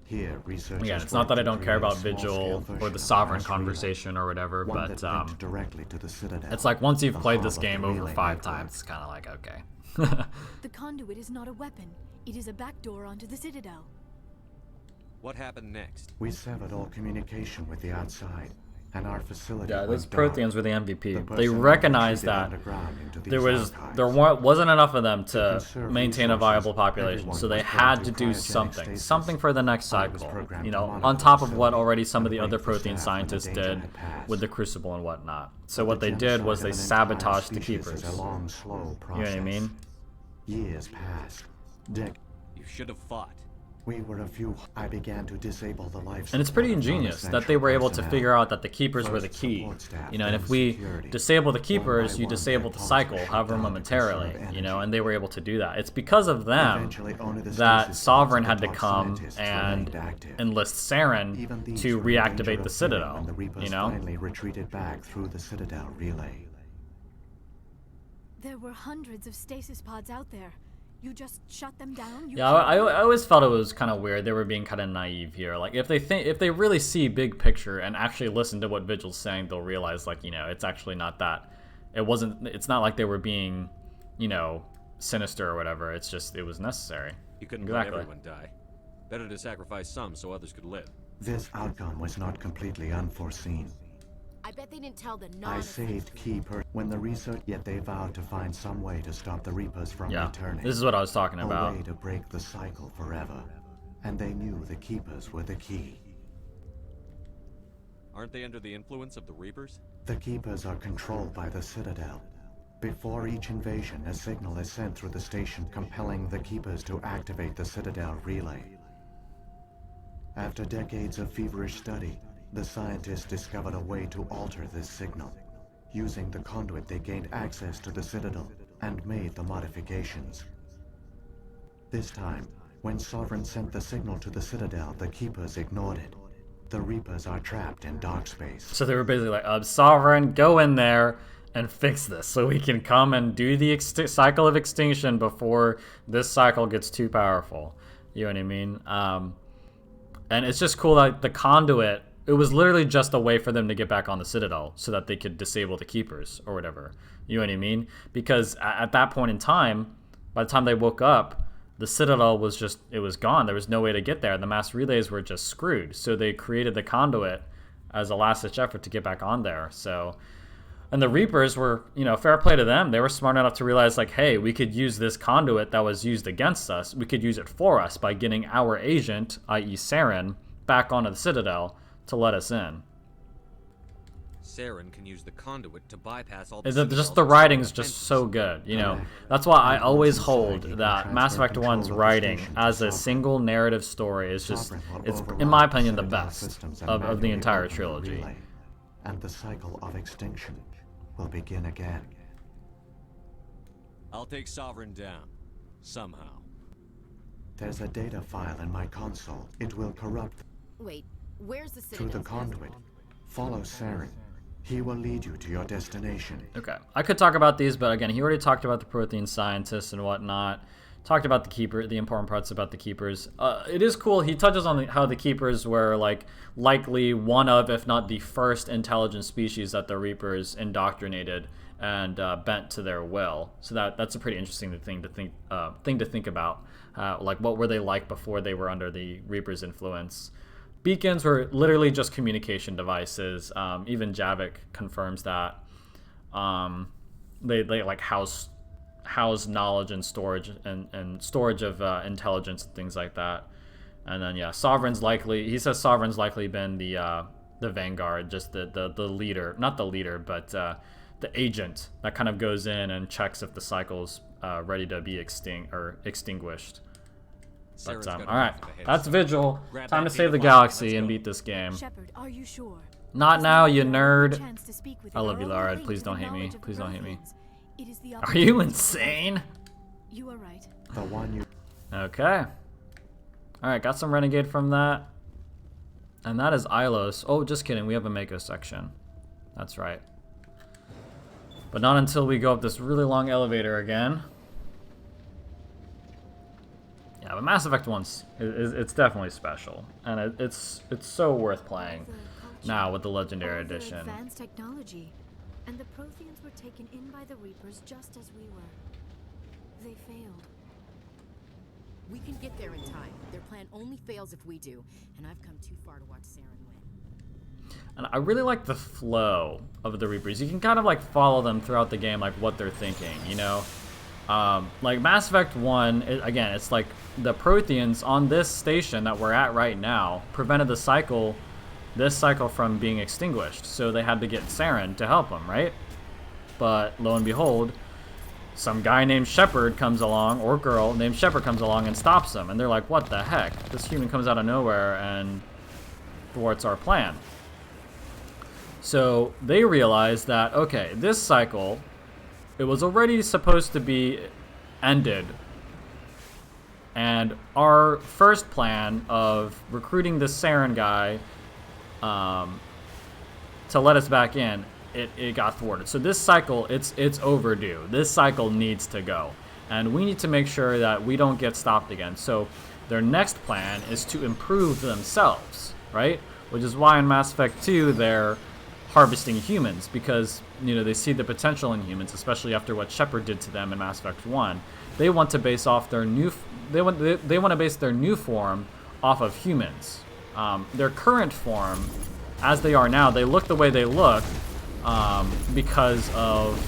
Here, researchers again, it's not that I don't care about create a Vigil small-scale or version the of Sovereign mass relay, conversation or whatever, one but that linked directly to the Citadel, it's like once you've the played hub this of game the over relay 5 network. times, it's kind of like, okay. The conduit is not a weapon. It is a backdoor onto the Citadel. What happened next? We severed all communication with the outside, and our facility Yeah, went those dark. Protheans were the MVP. The They personnel recognized retreated that underground into there these wasn't enough of them to conserve maintain a resources, viable population, everyone so they was put had into to do cryogenic something stasis. for the next I was cycle. programmed You to know, monitor on the top of what facility already some of and the other wait for Prothean staff when the scientists danger did had passed. with the Crucible and whatnot. So But what the they did was they genocide of an entire sabotaged the species Keepers. is a long, slow You know process. what I mean? Years passed. You should have fought. We were a few. I began to disable the life And it's pretty support of ingenious that they non-essential were able to personnel. figure out that the Keepers were the First key. support staff, You know, and then if we security. disable the One Keepers, by you one, disable their the pumps cycle, were shut however down to momentarily, conserve you know, energy. and they were able to do that. It's because of them Eventually, only the that stasis Sovereign pods had of to the top come scientists and remained active. enlist Saren Even these to were in danger reactivate of the failing Citadel, when the Reapers you know? finally retreated back through the Citadel relay. There were hundreds of stasis pods out there. You just shut them down? Yeah, I always felt it was kind of weird. They were being kind of naive here. Like if they really see big picture and actually listen to what Vigil's saying, they'll realize like, you know, it's actually not that. It's not like they were being, you know, sinister or whatever. It's just it was necessary. You couldn't exactly. let everyone die. Better to sacrifice some so others could live. This outcome was not completely unforeseen. I bet they didn't tell the I saved when the research, yet they vowed to find some way to stop the Reapers from Yeah, returning. this is what I was talking about. A way to break the cycle forever. And they knew the Keepers were the key. Aren't they under the influence of the Reapers? The Keepers are controlled by the Citadel. Before each invasion, a signal is sent through the station compelling the Keepers to activate the Citadel relay. After decades of feverish study, the scientists discovered a way to alter this signal. Using the conduit, they gained access to the Citadel and made the modifications. This time, when Sovereign sent the signal to the Citadel, the Keepers ignored it. The Reapers are trapped in dark space. So they were basically like, Sovereign, go in there and fix this so we can come and do the cycle of extinction before this cycle gets too powerful. You know what I mean? And it's just cool that the conduit it was literally just a way for them to get back on the Citadel so that they could disable the Keepers or whatever. You know what I mean? Because at that point in time, by the time they woke up, the Citadel was just, it was gone. There was no way to get there. The mass relays were just screwed. So they created the conduit as a last-ditch effort to get back on there. So, and the Reapers were, you know, fair play to them. They were smart enough to realize, like, hey, we could use this conduit that was used against us. We could use it for us by getting our agent, i.e. Saren, back onto the Citadel to let us in. Saren can use the conduit to bypass all the Just the writing's just so good, you know. That's why I always hold that Mass Effect 1's writing as a single narrative story is just, it's, in my opinion, the best of the entire trilogy. And the cycle of extinction will begin again. I'll take Sovereign down. Somehow. There's a data file in my console. It will corrupt... Wait, where's the Citadel? Through the conduit. Follow Saren. He will lead you to your destination. Okay. I could talk about these, but again, he already talked about the Prothean scientists and whatnot. Talked about the Keeper, the important parts about the Keepers. It is cool. He touches on how the Keepers were, like, likely one of, if not the first intelligent species that the Reapers indoctrinated and bent to their will. So that's a pretty interesting thing to think about. Like, what were they like before they were under the Reapers' influence? Beacons were literally just communication devices. Even Javik confirms that. They like house knowledge and storage and storage of intelligence and things like that. And then yeah, Sovereign's likely. He says Sovereign's likely been the Vanguard, just the leader, not the leader, but the agent that kind of goes in and checks if the cycle's ready to be extinguished. But all right, that's Vigil. Time to save the galaxy and beat this game. Shepard, are you sure? Not now, you nerd. I love you, Lara. Please don't hate me. Please don't hate me. Are you insane? You are right. The one you... Okay. Alright, got some Renegade from that. And that is Ilos. Oh, just kidding. We have a Mako section. That's right. But not until we go up this really long elevator again. Yeah, but Mass Effect 1's it's definitely special. And it's so worth playing now with the Legendary Edition. Advanced technology. And the Protheans were taken in by the Reapers just as we were. They failed. We can get there in time. Their plan only fails if we do, and I've come too far to watch Saren win. And I really like the flow of the Reapers. You can kind of like follow them throughout the game, like what they're thinking, you know? Like Mass Effect 1, again, it's like the Protheans on this station that we're at right now prevented this cycle from being extinguished, so they had to get Saren to help them, right? But lo and behold, some guy named Shepard comes along, or girl named Shepard comes along and stops them, and they're like, what the heck? This human comes out of nowhere and thwarts our plan. So they realize that, okay, this cycle, it was already supposed to be ended, and our first plan of recruiting this Saren guy to let us back in, it got thwarted. So this cycle, it's overdue. This cycle needs to go, and we need to make sure that we don't get stopped again. So their next plan is to improve themselves, right? Which is why in Mass Effect 2 they're harvesting humans, because you know they see the potential in humans, especially after what Shepard did to them in Mass Effect 1. They want to base off their new they want to base their new form off of humans. Their current form, as they are now, they look the way they look because of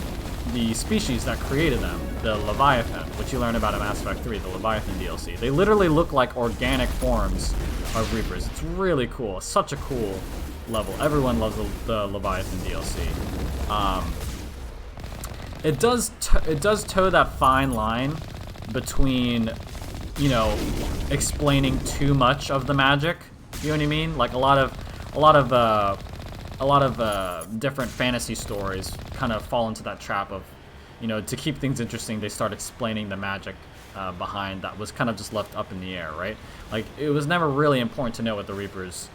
the species that created them, the Leviathan, which you learn about in Mass Effect 3, the Leviathan DLC. They literally look like organic forms of Reapers. It's really cool. It's such a cool level. Everyone loves the Leviathan DLC. It does toe that fine line between, you know, explaining too much of the magic. You know what I mean? Like a lot of different fantasy stories kind of fall into that trap of, you know, to keep things interesting, they start explaining the magic behind that was kind of just left up in the air, right? Like it was never really important to know what the Reapers,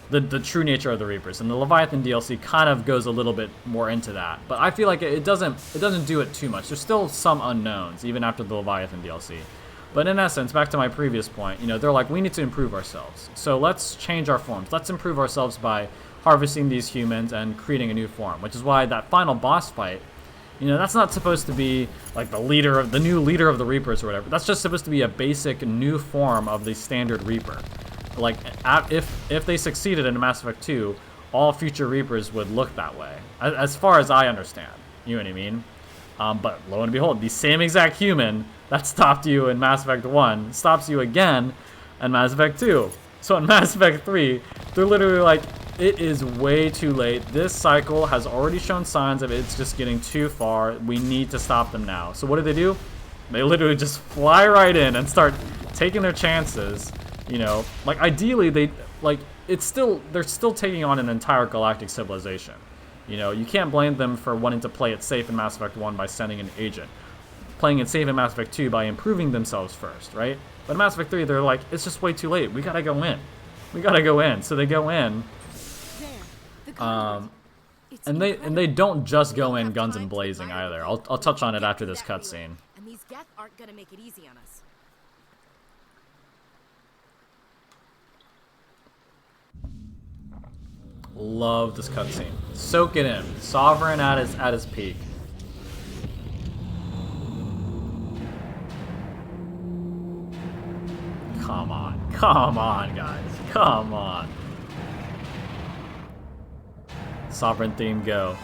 the true nature of the Reapers, and the Leviathan DLC kind of goes a little bit more into that. But I feel like it doesn't do it too much. There's still some unknowns even after the Leviathan DLC. But in essence, back to my previous point, you know, they're like, we need to improve ourselves. So let's change our forms. Let's improve ourselves by harvesting these humans and creating a new form, which is why that final boss fight, you know, that's not supposed to be like the new leader of the Reapers or whatever. That's just supposed to be a basic new form of the standard Reaper. Like, if they succeeded in Mass Effect 2, all future Reapers would look that way, as far as I understand. You know what I mean? But lo and behold, the same exact human that stopped you in Mass Effect 1 stops you again in Mass Effect 2. So in Mass Effect 3, they're literally like, it is way too late. This cycle has already shown signs of it's just getting too far. We need to stop them now. So what do? They literally just fly right in and start taking their chances. You know, like ideally they're still taking on an entire galactic civilization. You know, you can't blame them for wanting to play it safe in Mass Effect 1 by sending an agent. Playing it safe in Mass Effect 2 by improving themselves first, right? But in Mass Effect 3, they're like, it's just way too late. We gotta go in. We gotta go in. So they go in. And they don't just go in guns and blazing either. I'll touch on it after this cutscene. And these Geth aren't gonna make it easy on us. Love this cutscene. Soak it in. Sovereign at his peak. Come on, guys. Come on. Sovereign theme, go.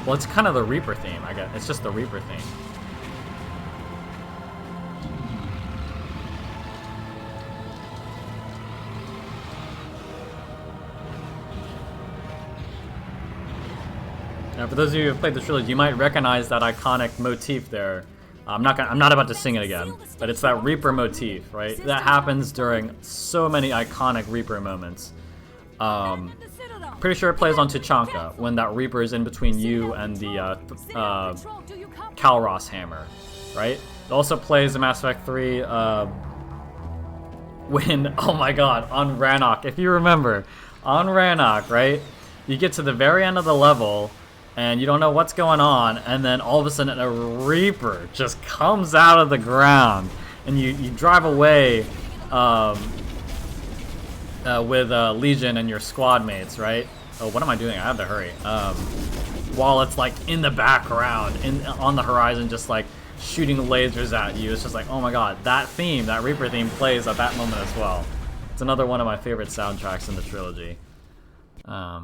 Well, it's kind of the Reaper theme, I guess. It's just the Reaper theme. Now, for those of you who have played the trilogy, you might recognize that iconic motif there. I'm not about to sing it again, but it's that Reaper motif, right? That happens during so many iconic Reaper moments. Pretty sure it plays on Tuchanka when that Reaper is in between you and the Kalros hammer, right? It also plays in Mass Effect 3 when, oh my god, on Rannoch, if you remember, on Rannoch, right? You get to the very end of the level and you don't know what's going on, and then all of a sudden a Reaper just comes out of the ground and you drive away with Legion and your squad mates, right? Oh, what am I doing? I have to hurry. While it's like in the background, on the horizon, just like shooting lasers at you. It's just like, oh my god, that theme, that Reaper theme plays at that moment as well. It's another one of my favorite soundtracks in the trilogy. I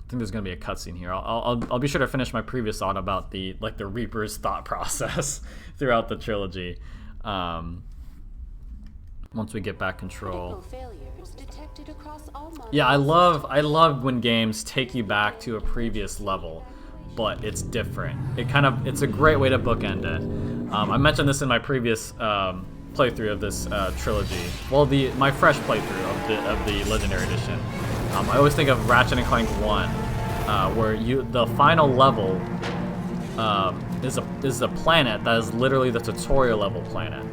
think there's gonna be a cutscene here. I'll be sure to finish my previous thought about the Reaper's thought process throughout the trilogy. Once we get back control. Yeah, I love when games take you back to a previous level, but it's different. It's a great way to bookend it. I mentioned this in my previous playthrough of this trilogy. Well, my fresh playthrough of the Legendary Edition. I always think of Ratchet and Clank 1, where the final level is a planet that is literally the tutorial level planet.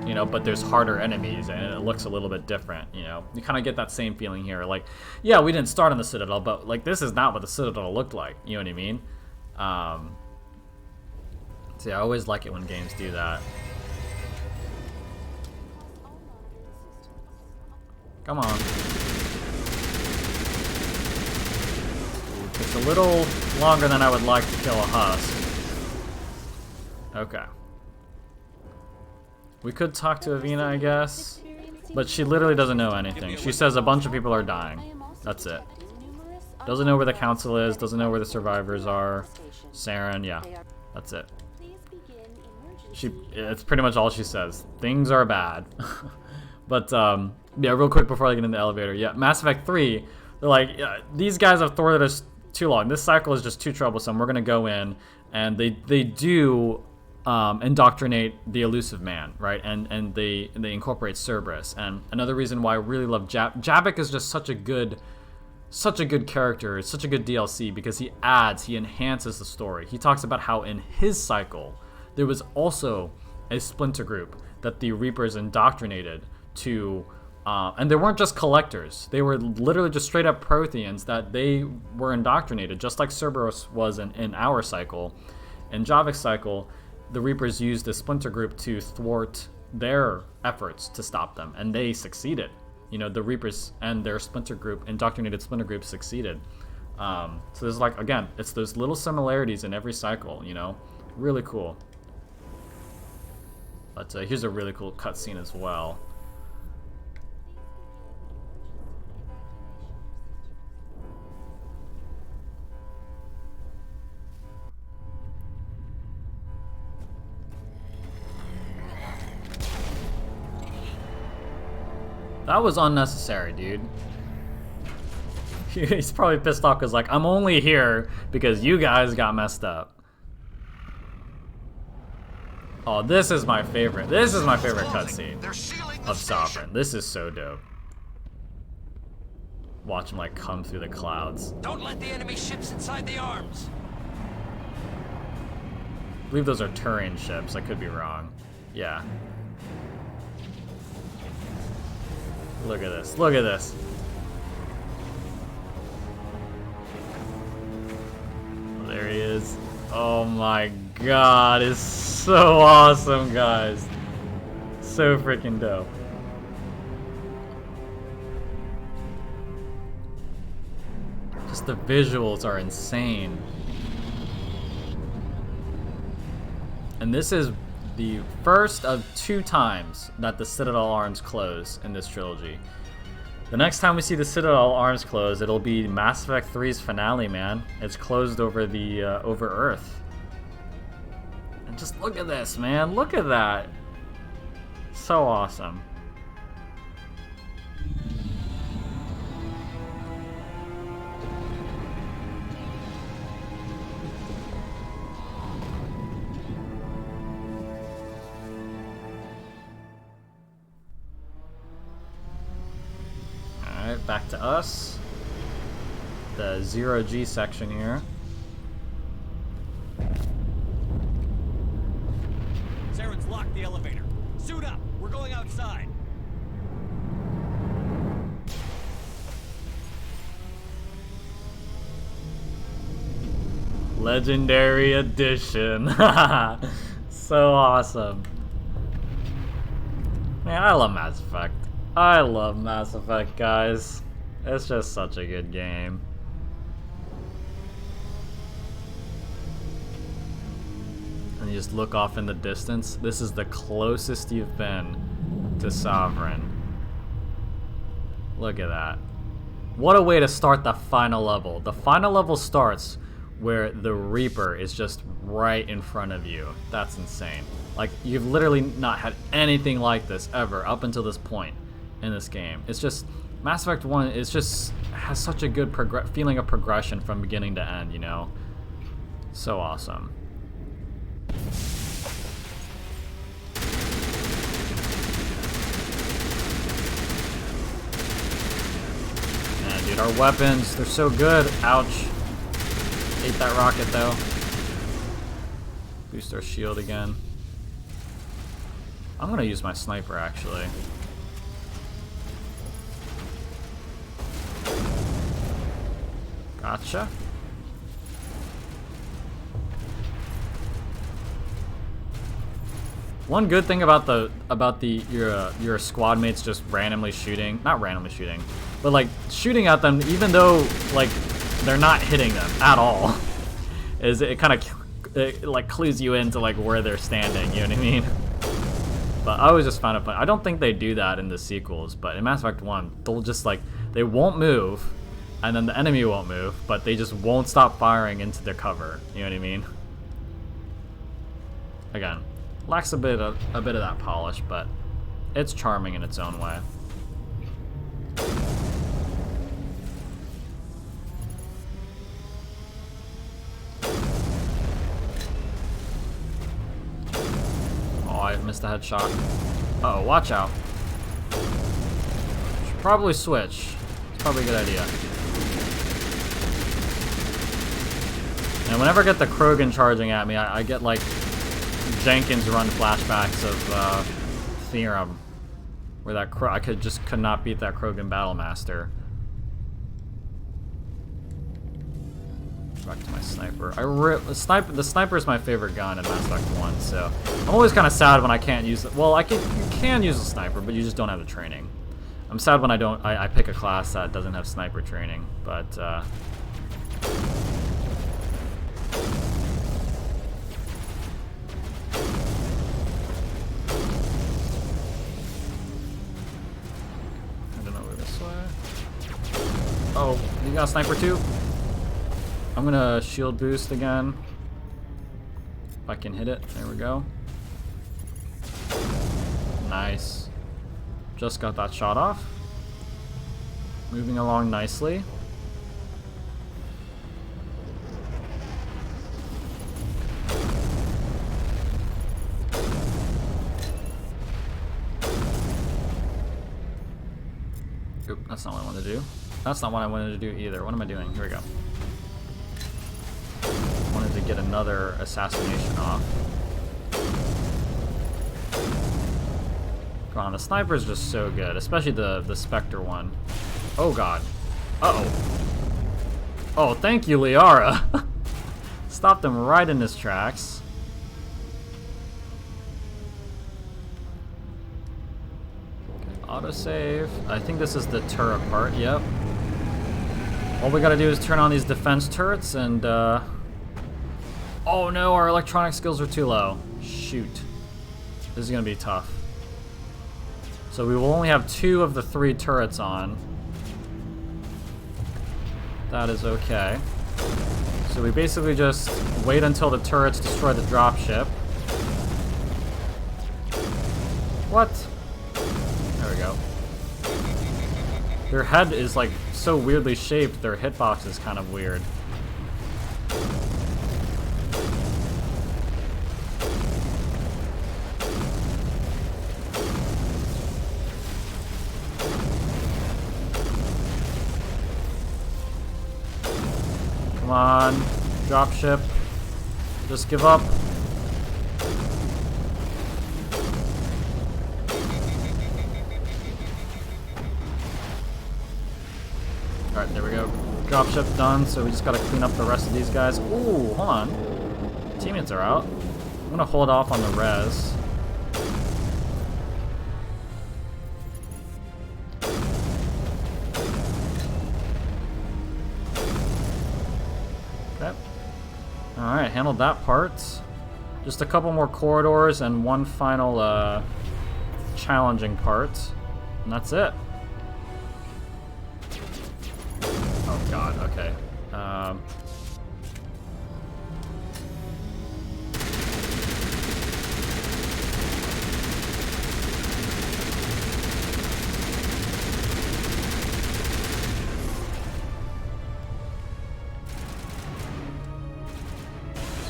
You know, but there's harder enemies and it looks a little bit different, you know. You kind of get that same feeling here. Like, yeah, we didn't start on the Citadel, but like this is not what the Citadel looked like. You know what I mean? So yeah, I always like it when games do that. Come on. It's a little longer than I would like to kill a husk. Okay. We could talk to Avina, I guess, but she literally doesn't know anything. She says a bunch of people are dying. That's it. Doesn't know where the council is, doesn't know where the survivors are. Saren, yeah, that's it. It's pretty much all she says. Things are bad. But, yeah, real quick before I get in the elevator. Yeah, Mass Effect 3, they're like, yeah, these guys have thwarted us too long. This cycle is just too troublesome. We're going to go in, and they do indoctrinate the elusive man, right? And they incorporate Cerberus. And another reason why I really love Javik is just such a good character. It's such a good DLC because he enhances the story. He talks about how in his cycle there was also a splinter group that the Reapers indoctrinated to, and they weren't just collectors. They were literally just straight up Protheans that they were indoctrinated, just like Cerberus was in our cycle. In Javik's cycle, the Reapers used the Splinter Group to thwart their efforts to stop them, and they succeeded. You know, the Reapers and their Splinter Group, indoctrinated Splinter Group, succeeded. So there's like, again, it's those little similarities in every cycle, you know? Really cool. But here's a really cool cutscene as well. That was unnecessary, dude. He's probably pissed off because, like, I'm only here because you guys got messed up. Oh, this is my favorite. This is my favorite cutscene of Sovereign. This is so dope. Watch him, like, come through the clouds. Don't let the enemy ships inside the arms. I believe those are Turian ships. I could be wrong. Yeah. Look at this. Look at this. Oh, there he is. Oh my god. It's so awesome, guys. So freaking dope. Just the visuals are insane. And this is the first of 2 times that the Citadel arms close in this trilogy. The next time we see the Citadel arms close, it'll be Mass Effect 3's finale, man. It's closed over the over Earth. And just look at this, man. Look at that. So awesome. Back to us. The 0G section here. Saren's locked the elevator. Suit up. We're going outside. Legendary Edition. So awesome. Man, I love Mass Effect. I love Mass Effect, guys. It's just such a good game. And you just look off in the distance. This is the closest you've been to Sovereign. Look at that. What a way to start the final level. The final level starts where the Reaper is just right in front of you. That's insane. Like, you've literally not had anything like this ever up until this point in this game. It's just, Mass Effect 1 is just, has such a good feeling of progression from beginning to end, you know? So awesome. Man, dude, our weapons, they're so good. Ouch. Ate that rocket, though. Boost our shield again. I'm gonna use my sniper, actually. Gotcha. One good thing about your squad mates just randomly shooting, not randomly shooting, but like shooting at them even though like they're not hitting them at all, is it kind of like clues you into like where they're standing, you know what I mean? But I always just found it fun. I don't think they do that in the sequels, but in Mass Effect 1, they'll just like, they won't move, and then the enemy won't move, but they just won't stop firing into their cover. You know what I mean? Again, lacks a bit of that polish, but it's charming in its own way. Oh, I missed a headshot. Uh-oh, watch out. Should probably switch. It's probably a good idea. And whenever I get the Krogan charging at me, I get like Jenkins run flashbacks of Theorem, where that I could not beat that Krogan Battlemaster. Back to my sniper. The sniper is my favorite gun in Mass Effect 1, so I'm always kind of sad when I can't use it. Well, you can use a sniper, but you just don't have the training. I'm sad when I pick a class that doesn't have sniper training, but I don't know where this way. Oh, you got a sniper too? I'm gonna shield boost again. If I can hit it. There we go. Nice. Just got that shot off. Moving along nicely. Oop, that's not what I wanted to do. That's not what I wanted to do either. What am I doing? Here we go. Wanted to get another assassination off. Come on, the sniper is just so good, especially the Spectre one. Oh god. Uh-oh. Oh, thank you, Liara. Stopped him right in his tracks. Okay, autosave. I think this is the turret part, yep. All we gotta do is turn on these defense turrets and, oh no, our electronic skills are too low. Shoot. This is gonna be tough. So we will only have 2 of the 3 turrets on. That is okay. So we basically just wait until the turrets destroy the dropship. What? There we go. Their head is like so weirdly shaped, their hitbox is kind of weird. Come on, dropship. Just give up. Alright, there we go. Dropship done, so we just gotta clean up the rest of these guys. Ooh, hold on. Teammates are out. I'm gonna hold off on the res. Alright, handled that part. Just a couple more corridors and one final challenging part. And that's it. Oh god, okay.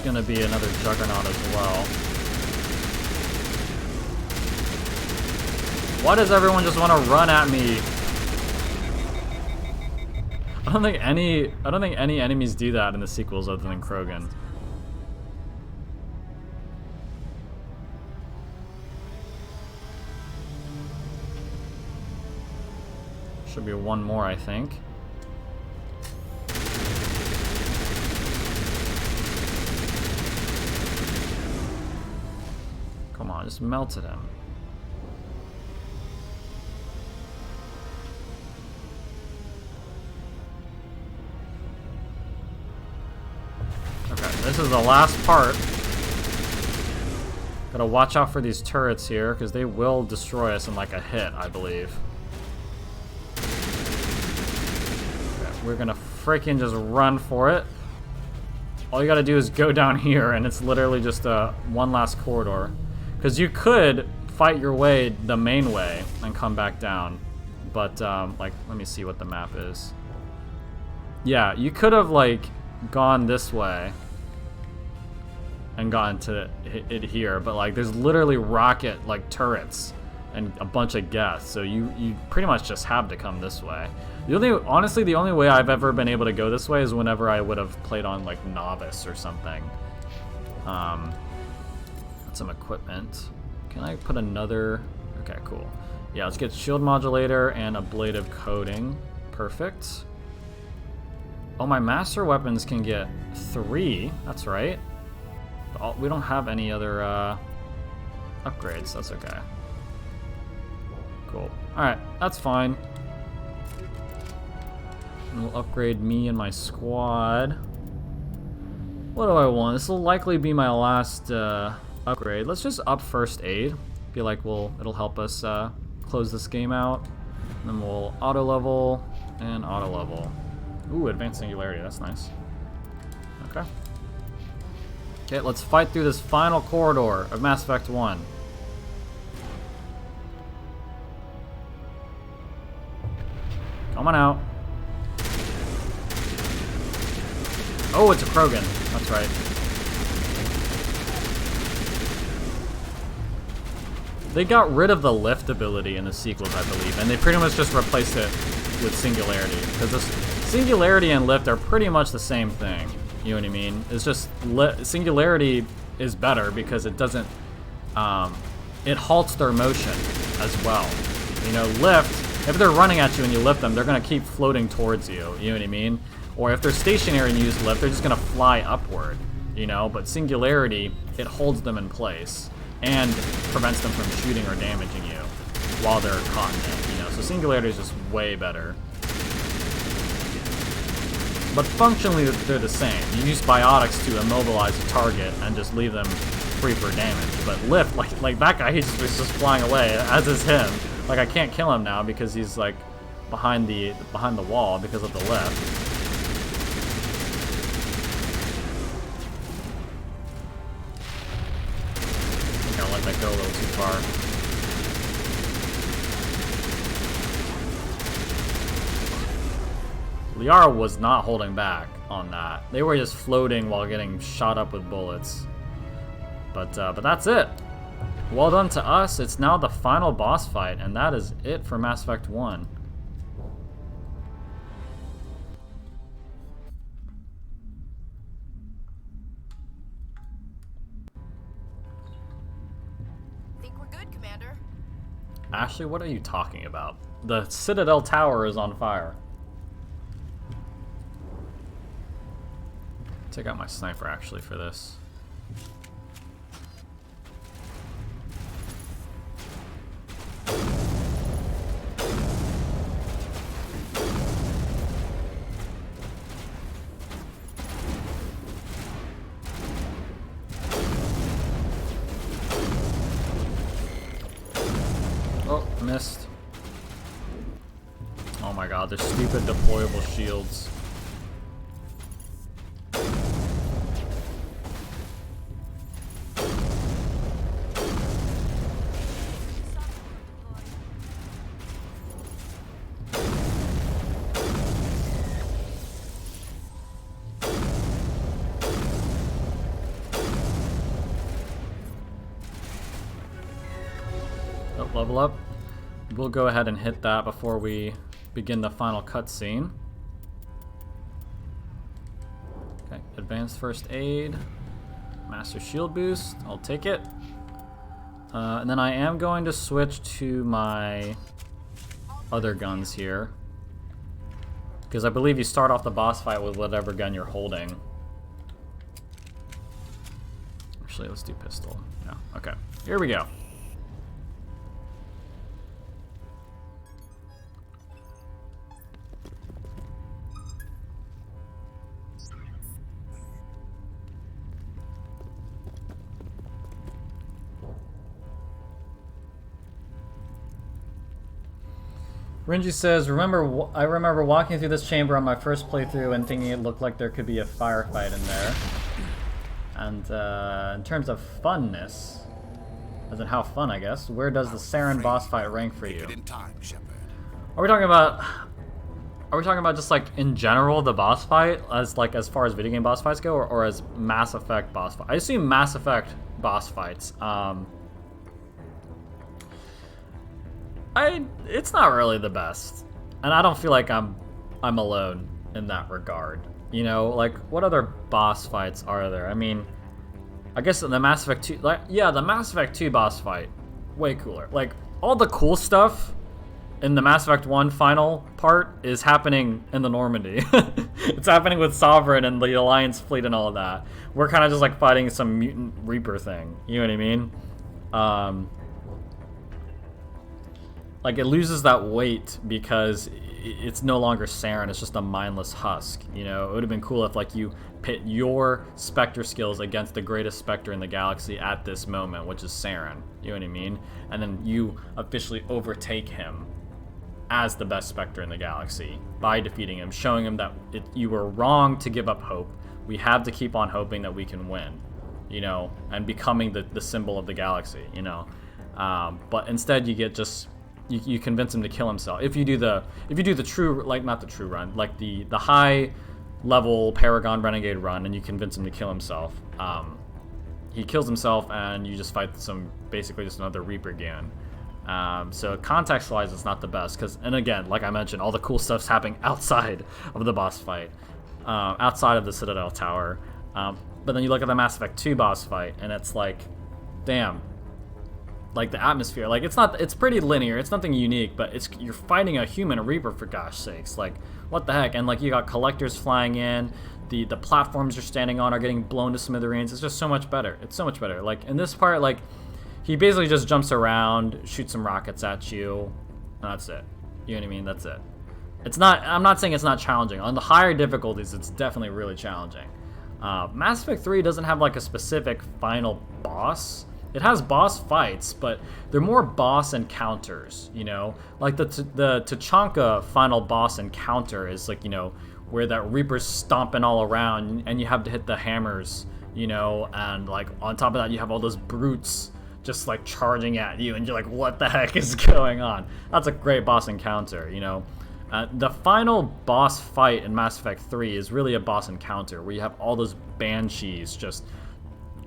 Gonna be another juggernaut as well. Why does everyone just want to run at me? I don't think any enemies do that in the sequels other than Krogan. Should be one more, I think. Come on, just melted him. Okay, this is the last part. Gotta watch out for these turrets here, because they will destroy us in like a hit, I believe. Okay, we're gonna freaking just run for it. All you gotta do is go down here, and it's literally just one last corridor. Because you could fight your way the main way and come back down. But, like, let me see what the map is. Yeah, you could have, like, gone this way and gotten to it here. But, like, there's literally rocket, like, turrets and a bunch of guests. So you pretty much just have to come this way. Honestly, the only way I've ever been able to go this way is whenever I would have played on, like, Novice or something. Some equipment. Can I put another? Okay, cool. Yeah, let's get shield modulator and ablative coating. Perfect. Oh, my master weapons can get 3. That's right. But we don't have any other upgrades. That's okay. Cool. Alright, that's fine. And we'll upgrade me and my squad. What do I want? This will likely be my last upgrade. Let's just up first aid. Feel like it'll help us close this game out. And then we'll auto level and auto level. Ooh, advanced singularity. That's nice. Okay. Okay, let's fight through this final corridor of Mass Effect 1. Come on out. Oh, it's a Krogan. That's right. They got rid of the lift ability in the sequels, I believe, and they pretty much just replaced it with singularity. Because this singularity and lift are pretty much the same thing. You know what I mean? It's just singularity is better because it doesn't. It halts their motion as well. You know, lift. If they're running at you and you lift them, they're gonna keep floating towards you. You know what I mean? Or if they're stationary and you use lift, they're just gonna fly upward. You know, but singularity, it holds them in place and prevents them from shooting or damaging you while they're caught in it, you know. So singularity is just way better. But functionally, they're the same. You use biotics to immobilize a target and just leave them free for damage. But lift, like that guy, he's just flying away, as is him. Like I can't kill him now because he's like behind the wall because of the lift. That go a little too far. Liara was not holding back on that. They were just floating while getting shot up with bullets. But that's it. Well done to us. It's now the final boss fight, and that is it for Mass Effect 1. Ashley, what are you talking about? The Citadel Tower is on fire. Take out my sniper, actually, for this. Missed. Oh my god, they're stupid deployable shields. Oh, level up. We'll go ahead and hit that before we begin the final cutscene. Okay, advanced first aid, master shield boost, I'll take it. And then I am going to switch to my other guns here. Because I believe you start off the boss fight with whatever gun you're holding. Actually, let's do pistol. Yeah, okay, here we go. Renji says, I remember walking through this chamber on my first playthrough and thinking it looked like there could be a firefight in there. And in terms of funness, as in how fun, I guess, where does the Saren boss fight rank for you? Are we talking about just like in general the boss fight as far as video game boss fights go, or as Mass Effect boss fight? I assume Mass Effect boss fights. It's not really the best, and I don't feel like I'm alone in that regard. You know, like what other boss fights are there? I mean, I guess the Mass Effect 2, the Mass Effect 2 boss fight, way cooler. Like all the cool stuff in the Mass Effect 1 final part is happening in the Normandy. It's happening with Sovereign and the Alliance fleet and all of that. We're kind of just like fighting some mutant Reaper thing. You know what I mean? Like it loses that weight because it's no longer Saren, it's just a mindless husk. You know, it would have been cool if like you pit your Spectre skills against the greatest Spectre in the galaxy at this moment, which is Saren. You know what I mean? And then you officially overtake him as the best Spectre in the galaxy by defeating him, showing him that you were wrong to give up hope. We have to keep on hoping that we can win, you know, and becoming the symbol of the galaxy, you know. But instead you get just you convince him to kill himself. If you do the true, like not the true run, like the high level Paragon Renegade run, and you convince him to kill himself, he kills himself and you just fight basically just another Reaper Goon. So context-wise, it's not the best, and again, like I mentioned, all the cool stuff's happening outside of the boss fight, outside of the Citadel Tower. But then you look at the Mass Effect 2 boss fight, and it's like, damn, like the atmosphere, like it's pretty linear, it's nothing unique, but you're fighting a human Reaper for gosh sakes, like what the heck, and like you got collectors flying in, the platforms you're standing on are getting blown to smithereens. It's just so much better. It's so much better. Like in this part, like he basically just jumps around, shoots some rockets at you, and that's it. You know what I mean? That's it. It's not, I'm not saying it's not challenging. On the higher difficulties, it's definitely really challenging. Mass Effect 3 doesn't have like a specific final boss. It has boss fights, but they're more boss encounters, you know? Like the Tachanka final boss encounter is like, you know, where that Reaper's stomping all around and you have to hit the hammers, you know, and like on top of that you have all those brutes just like charging at you and you're like, what the heck is going on? That's a great boss encounter, you know? The final boss fight in Mass Effect 3 is really a boss encounter where you have all those banshees just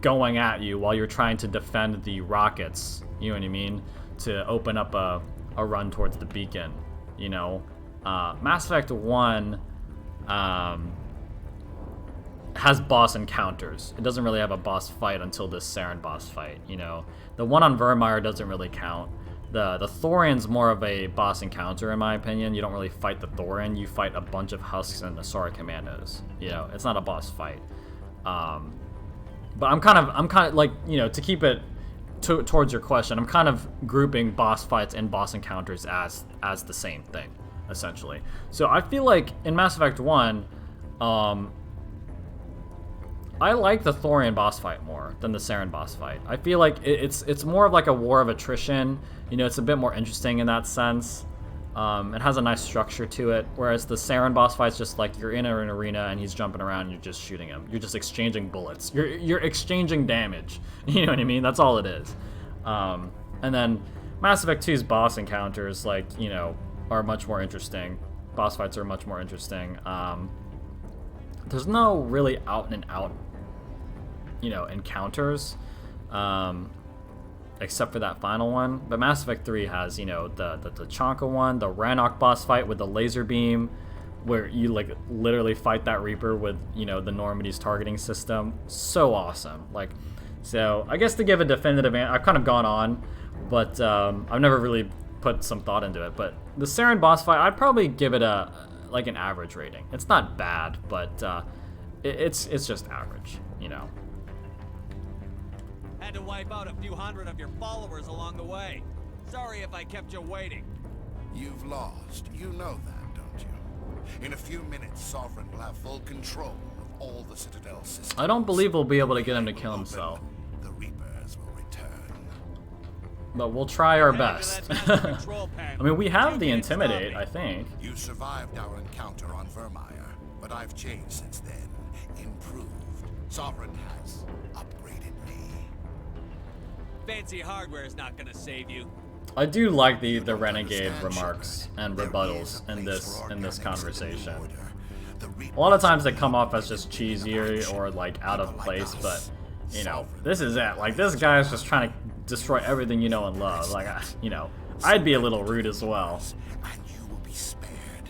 going at you while you're trying to defend the rockets, you know what I mean, to open up a run towards the beacon, you know. Mass Effect 1 has boss encounters. It doesn't really have a boss fight until this Saren boss fight, you know. The one on Vermeer doesn't really count. The Thorian's more of a boss encounter in my opinion. You don't really fight the Thorian, you fight a bunch of husks and Asura commandos, you know. It's not a boss fight. But I'm kind of like, you know, to keep it towards your question, I'm kind of grouping boss fights and boss encounters as the same thing, essentially. So I feel like in Mass Effect 1, I like the Thorian boss fight more than the Saren boss fight. I feel like it's more of like a war of attrition. You know, it's a bit more interesting in that sense. It has a nice structure to it, whereas the Saren boss fight's just like you're in an arena and he's jumping around and you're just shooting him. You're just exchanging bullets. You're exchanging damage. You know what I mean? That's all it is. And then Mass Effect 2's boss encounters, like, you know, are much more interesting. Boss fights are much more interesting. There's no really out and out, you know, encounters. Except for that final one. But Mass Effect 3 has, you know, the Tachanka one, the Rannoch boss fight with the laser beam, where you like literally fight that Reaper with, you know, the Normandy's targeting system. So awesome. Like, so I guess to give a definitive answer, I've kind of gone on, but I've never really put some thought into it. But the Saren boss fight, I'd probably give it like an average rating. It's not bad, but it's just average, you know. Had to wipe out a few hundred of your followers along the way. Sorry if I kept you waiting. You've lost. You know that, don't you? In a few minutes, Sovereign will have full control of all the Citadel systems. I don't believe we'll be able to get him to kill himself. The Reapers will return. But we'll try our best. I mean, we have the Intimidate, I think. You survived our encounter on Vermeer, but I've changed since then. Improved. Sovereign has upgraded me. Fancy hardware is not gonna save you. I do like the Renegade remarks and rebuttals in this conversation. A lot of times they come off as just cheesy or like out of place, but you know, this is it. Like, this guy is just trying to destroy everything you know and love. Like, you know, I'd be a little rude as well. And you will be spared.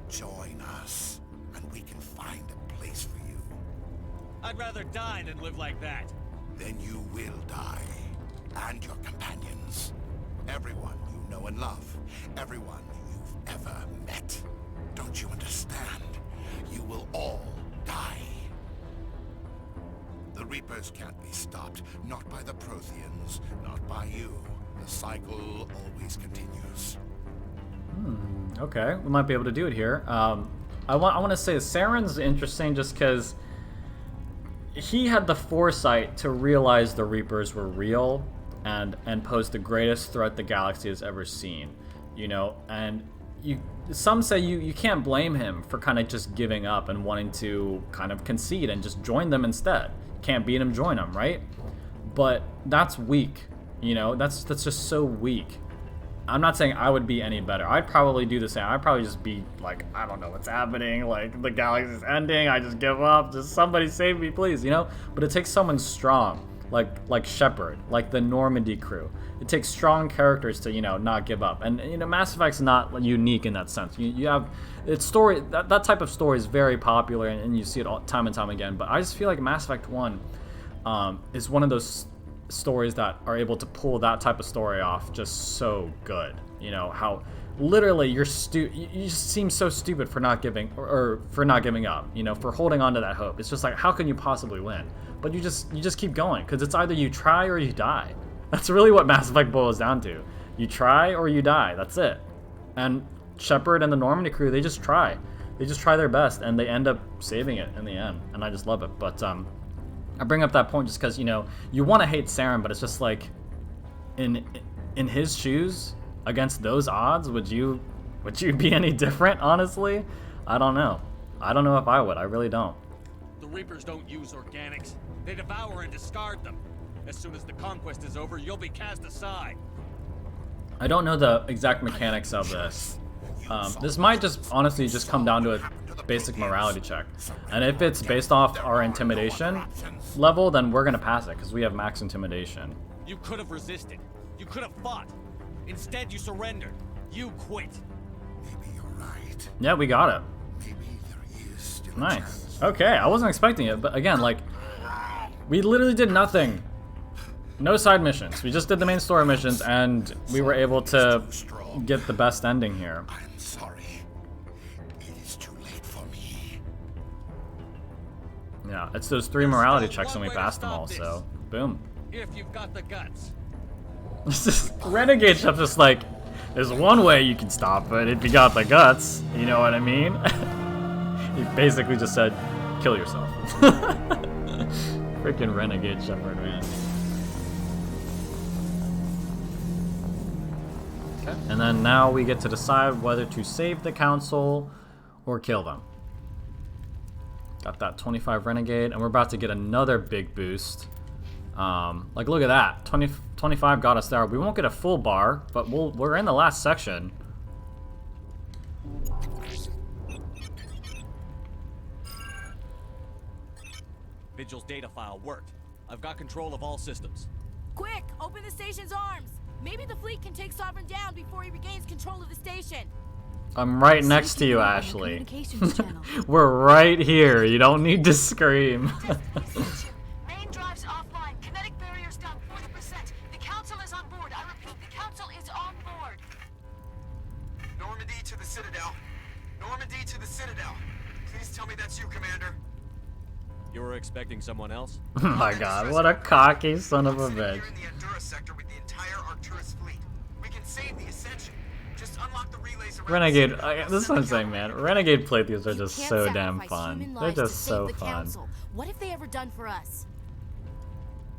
Join us, and we can find a place for you. I'd rather die than live like that. Then you will die. And your companions. Everyone you know and love. Everyone you've ever met. Don't you understand? You will all die. The Reapers can't be stopped. Not by the Protheans. Not by you. The cycle always continues. Okay, we might be able to do it here. I want to say Saren's interesting just because he had the foresight to realize the Reapers were real and pose the greatest threat the galaxy has ever seen. You know, and some say you can't blame him for kind of just giving up and wanting to kind of concede and just join them instead. Can't beat him, join him, right? But that's weak. You know, that's just so weak. I'm not saying I would be any better. I'd probably do the same. I'd probably just be like, I don't know what's happening. Like, the galaxy's ending. I just give up. Just somebody save me, please, you know? But it takes someone strong, like Shepard, like the Normandy crew. It takes strong characters to, you know, not give up. And, you know, Mass Effect's not unique in that sense. You have, it's story, that type of story is very popular, and you see it all, time and time again. But I just feel like Mass Effect 1 is one of those stories that are able to pull that type of story off just so good. You know, how literally you just seem so stupid for not giving, or for not giving up, you know, for holding on to that hope. It's just like, how can you possibly win? But you just keep going, because it's either you try or you die. That's really what Mass Effect boils down to. You try or you die. That's it. And Shepard and the Normandy crew, they just try. They just try their best, and they end up saving it in the end. And I just love it. But I bring up that point just because, you know, you want to hate Saren, but it's just like, in his shoes, against those odds, would you be any different? Honestly, I don't know. I don't know if I would. I really don't. The Reapers don't use organics. They devour and discard them. As soon as the conquest is over, you'll be cast aside. I don't know the exact mechanics of this. This might just honestly just come down to a basic morality check. And if it's based off our intimidation level, then we're gonna pass it because we have max intimidation. You could have resisted. You could have fought. Instead, you surrendered. You quit. Maybe you're right. Yeah, we got it. Maybe there is still a Nice. chance. Okay, I wasn't expecting it, but again, like, we literally did nothing. No side missions. We just did the main story missions, and we were able to get the best ending here. I'm sorry. It is too late for me. Yeah, it's those 3 morality checks and we passed them all, so boom. If you've got the guts. Renegade stuff just like, there's one way you can stop it if you got the guts, you know what I mean? He basically just said, kill yourself. Freaking Renegade Shepard, man. Okay. And then now we get to decide whether to save the council or kill them. Got that 25 Renegade, and we're about to get another big boost. Like, look at that. 25 got us there. We won't get a full bar, but we're in the last section. Vigil's data file worked. I've got control of all systems. Quick, open the station's arms. Maybe the fleet can take Sovereign down before he regains control of the station. I'm right next to you, Ashley. We're right here. You don't need to scream. Main drives offline. Kinetic barriers down 40%. The council is on board. I repeat, the council is on board. Normandy to the Citadel. Normandy to the Citadel. Please tell me that's you, Commander. You were expecting someone else? Oh my god, what a cocky son of a bitch. Here in the Endura sector with the entire Arcturus fleet. We can save the Ascension. Just unlock the relays around Renegade, this is what I'm saying, man. Renegade playthroughs are just so damn fun. They're just so fun. What have they ever done for us?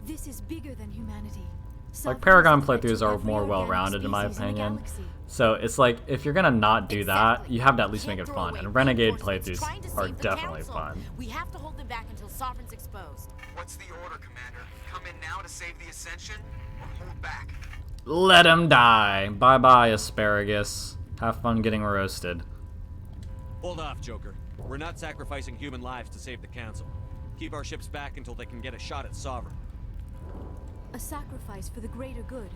This is bigger than humanity. Like, Paragon playthroughs are more well-rounded in my opinion. So it's like, if you're gonna not do that, you have to at least make it fun. And Renegade playthroughs are definitely fun. We have to hold them back until Sovereign's exposed. What's the order, Commander? Come in now to save the Ascension, or hold back? Let him die. Bye-bye, asparagus. Have fun getting roasted. Hold off, Joker. We're not sacrificing human lives to save the Council. Keep our ships back until they can get a shot at Sovereign. A sacrifice for the greater good.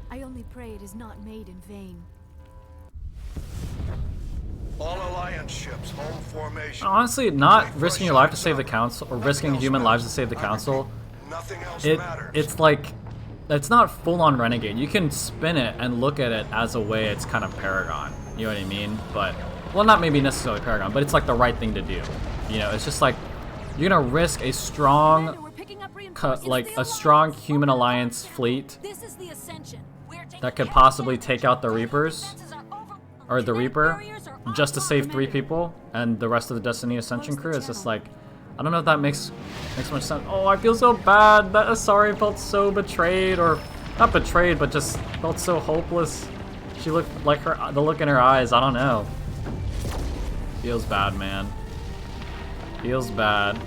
I only pray it is not made in vain. All Alliance ships, home formation. Honestly, not risking your life to save the Council, or risking human lives to save the Council, it's like, it's not full-on Renegade. You can spin it and look at it as a way it's kind of Paragon. You know what I mean? But, well, not maybe necessarily Paragon, but it's like the right thing to do. You know, it's just like, you're gonna risk a strong, like a strong human alliance fleet that could possibly take out the Reapers, or the Reaper, just to save 3 people, and the rest of the Destiny Ascension crew. Is just like, I don't know if that makes much sense. Oh, I feel so bad. That Asari felt so betrayed, or not betrayed, but just felt so hopeless. She looked like the look in her eyes. I don't know. Feels bad, man. Feels bad.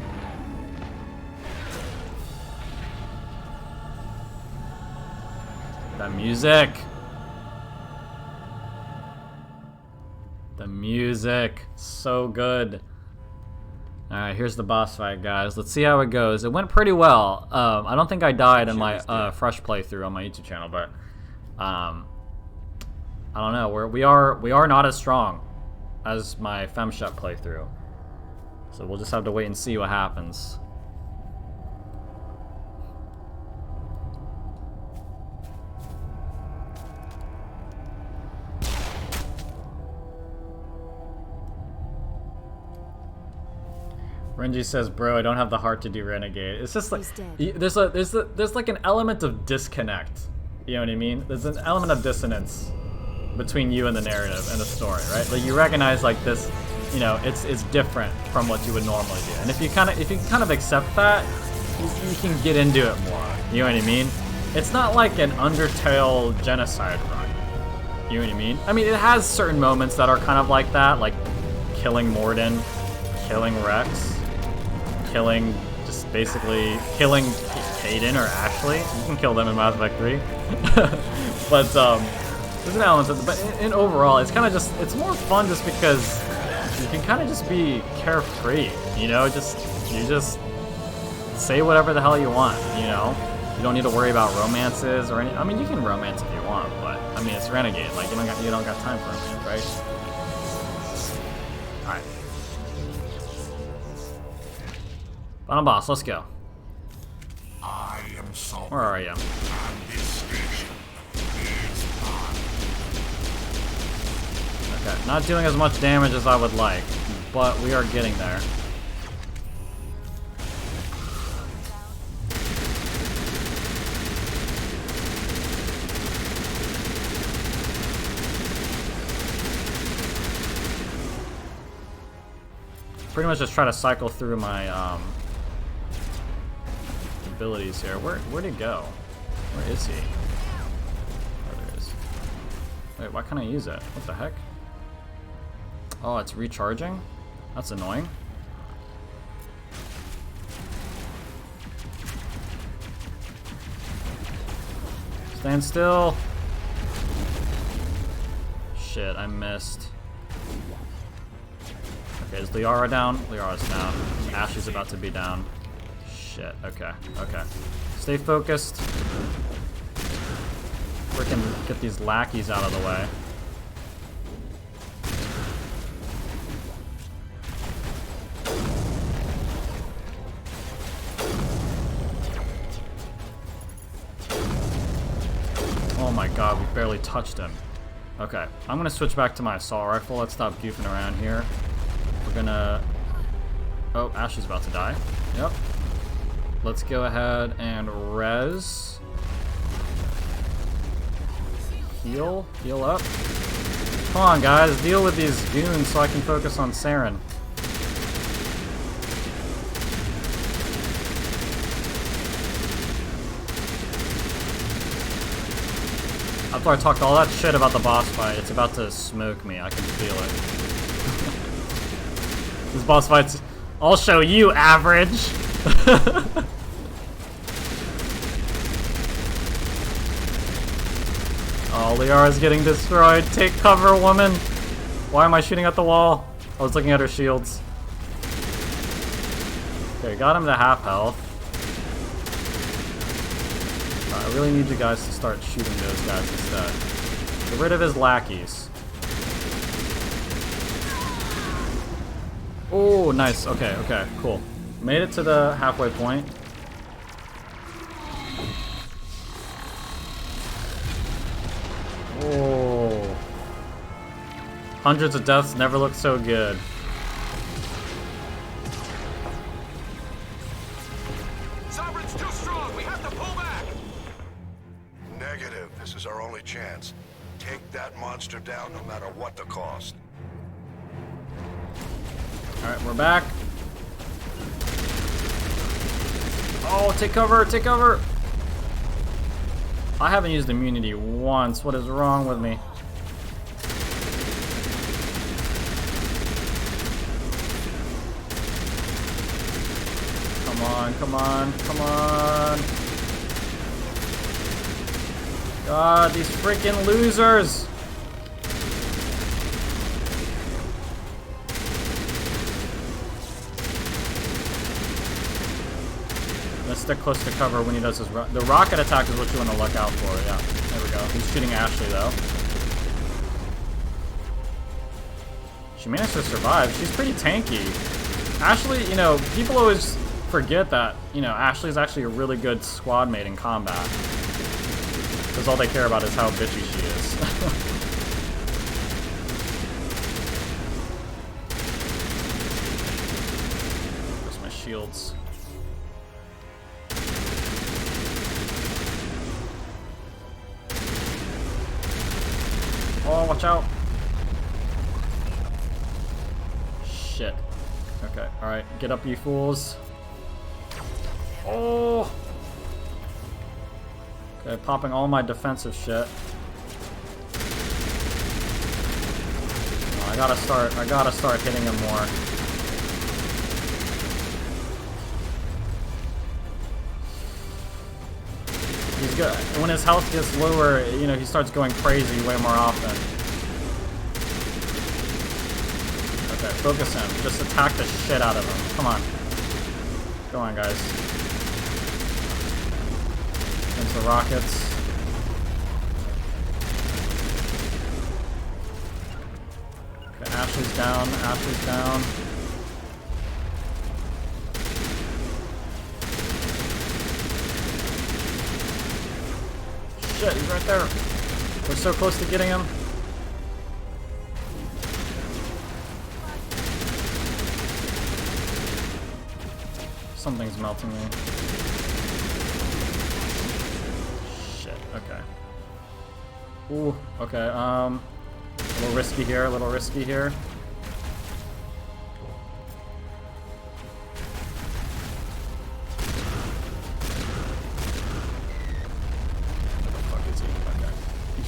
That music. The music. So good. Alright, here's the boss fight, guys. Let's see how it goes. It went pretty well. I don't think I died in my fresh playthrough on my YouTube channel, but I don't know. We are not as strong as my MaleShep playthrough. So we'll just have to wait and see what happens. Renji says, "Bro, I don't have the heart to do Renegade." It's just like there's like an element of disconnect. You know what I mean? There's an element of dissonance between you and the narrative and the story, right? Like you recognize like this, you know, it's different from what you would normally do. And if you kind of accept that, you can get into it more. You know what I mean? It's not like an Undertale genocide run. You know what I mean? I mean, it has certain moments that are kind of like that, like killing Morden, killing Rex, basically killing Hayden or Ashley. You can kill them in Mass Effect 3. But there's an element of it. But in overall, it's kind of just, it's more fun just because you can kind of just be carefree, you know? You just say whatever the hell you want, you know? You don't need to worry about romances or any. I mean, you can romance if you want, but I mean, it's Renegade. Like you don't got time for romance, right? All right. Final boss, let's go. I am Salt. Where are you? And this station is mine. Okay, not doing as much damage as I would like, but we are getting there. Pretty much just try to cycle through my abilities here. Where'd he go? Where is he? Oh, there it is. Wait, why can't I use it? What the heck? Oh, it's recharging? That's annoying. Stand still. Shit, I missed. Okay, is Liara down? Liara's down. Ashley's about to be down. Shit, okay, okay. Stay focused. Freaking get these lackeys out of the way. Oh my god, we barely touched him. Okay, I'm gonna switch back to my assault rifle. Let's stop goofing around here. We're gonna... Oh, Ashley's about to die. Yep. Let's go ahead and res. Heal. Heal up. Come on, guys. Deal with these goons so I can focus on Saren. After I talked all that shit about the boss fight, it's about to smoke me. I can feel it. This boss fight's... I'll show you, average! Oh, Liara's getting destroyed. Take cover, woman! Why am I shooting at the wall? I was looking at her shields. Okay, got him to half health. I really need you guys to start shooting those guys instead. Get rid of his lackeys. Oh, nice. Okay, okay, cool. Made it to the halfway point. Oh. Hundreds of deaths never looked so good. Sovereign's too strong. We have to pull back. Negative. This is our only chance. Take that monster down no matter what the cost. Alright, we're back. Oh, take cover, take cover! I haven't used immunity once. What is wrong with me? Come on, come on, come on. God, these freaking losers! Stick close to cover when he does his the rocket attack is what you want to look out for. Yeah, there we go. He's shooting Ashley though. She managed to survive. She's pretty tanky. Ashley, you know, people always forget that, you know, Ashley's actually a really good squad mate in combat. Because all they care about is how bitchy she is. Where's my shields? Oh, watch out. Shit. Okay, alright. Get up, you fools. Oh! Okay, popping all my defensive shit. Oh, I gotta start hitting him more. He's good. When his health gets lower, you know, he starts going crazy way more often. Okay, focus him. Just attack the shit out of him. Come on. Go on, guys. Against the rockets. Okay, Ashley's down. Ashley's down. Shit, he's right there. We're so close to getting him. Something's melting me. Shit, okay. Ooh, okay, a little risky here, a little risky here.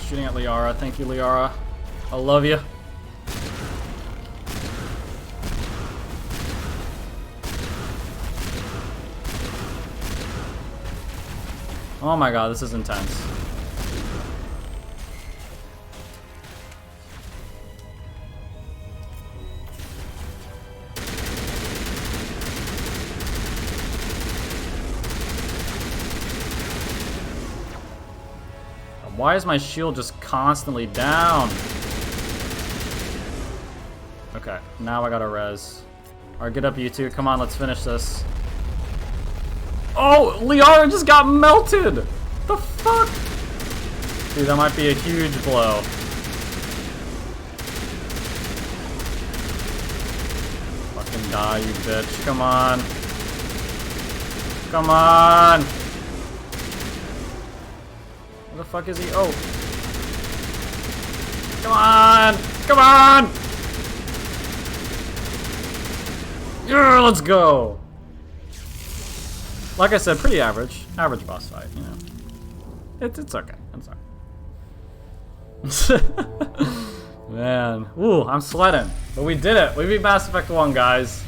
Shooting at Liara. Thank you, Liara. I love you. Oh my god, this is intense. Why is my shield just constantly down? Okay, now I gotta res. Alright, get up you two. Come on, let's finish this. Oh, Liara just got melted! The fuck? Dude, that might be a huge blow. Fucking die, you bitch. Come on. Come on! Where the fuck is he? Oh. Come on! Come on! Yeah, let's go! Like I said, pretty average. Average boss fight, you know. It's okay. I'm sorry. Man. Ooh, I'm sweating. But we did it. We beat Mass Effect 1, guys.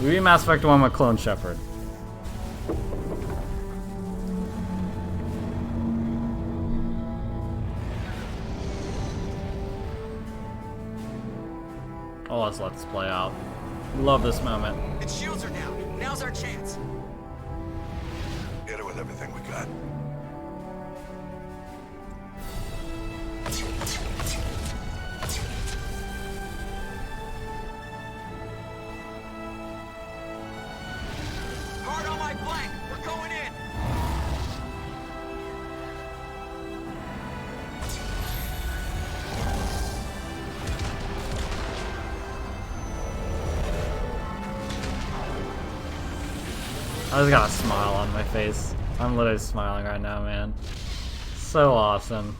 We beat Mass Effect 1 with Clone Shepard. Oh, let's let this play out. Love this moment. Its shields are down. Now's our chance. Hit it with everything we got. Hard on my flank. We're going in. I just got a smile on my face. I'm literally smiling right now, man. So awesome.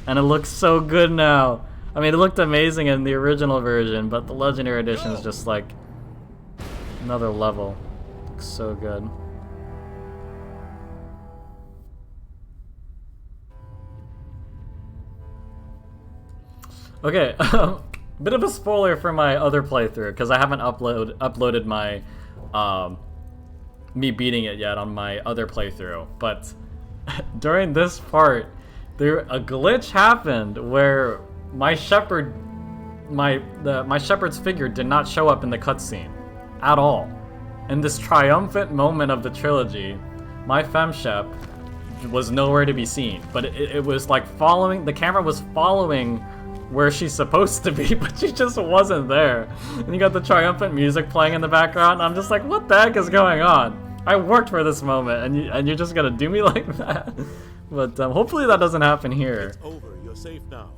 And it looks so good now. I mean, it looked amazing in the original version, but the Legendary Edition is just like another level. Looks so good. Okay, bit of a spoiler for my other playthrough because I haven't uploaded my me beating it yet on my other playthrough. But during this part, a glitch happened where my Shepard, my Shepard's figure did not show up in the cutscene at all. In this triumphant moment of the trilogy, my MaleShep was nowhere to be seen. But it was like following, the camera was following where she's supposed to be, but she just wasn't there. And you got the triumphant music playing in the background, and I'm just like, what the heck is going on? I worked for this moment, and you're just gonna do me like that? But hopefully that doesn't happen here. It's over. You're safe now.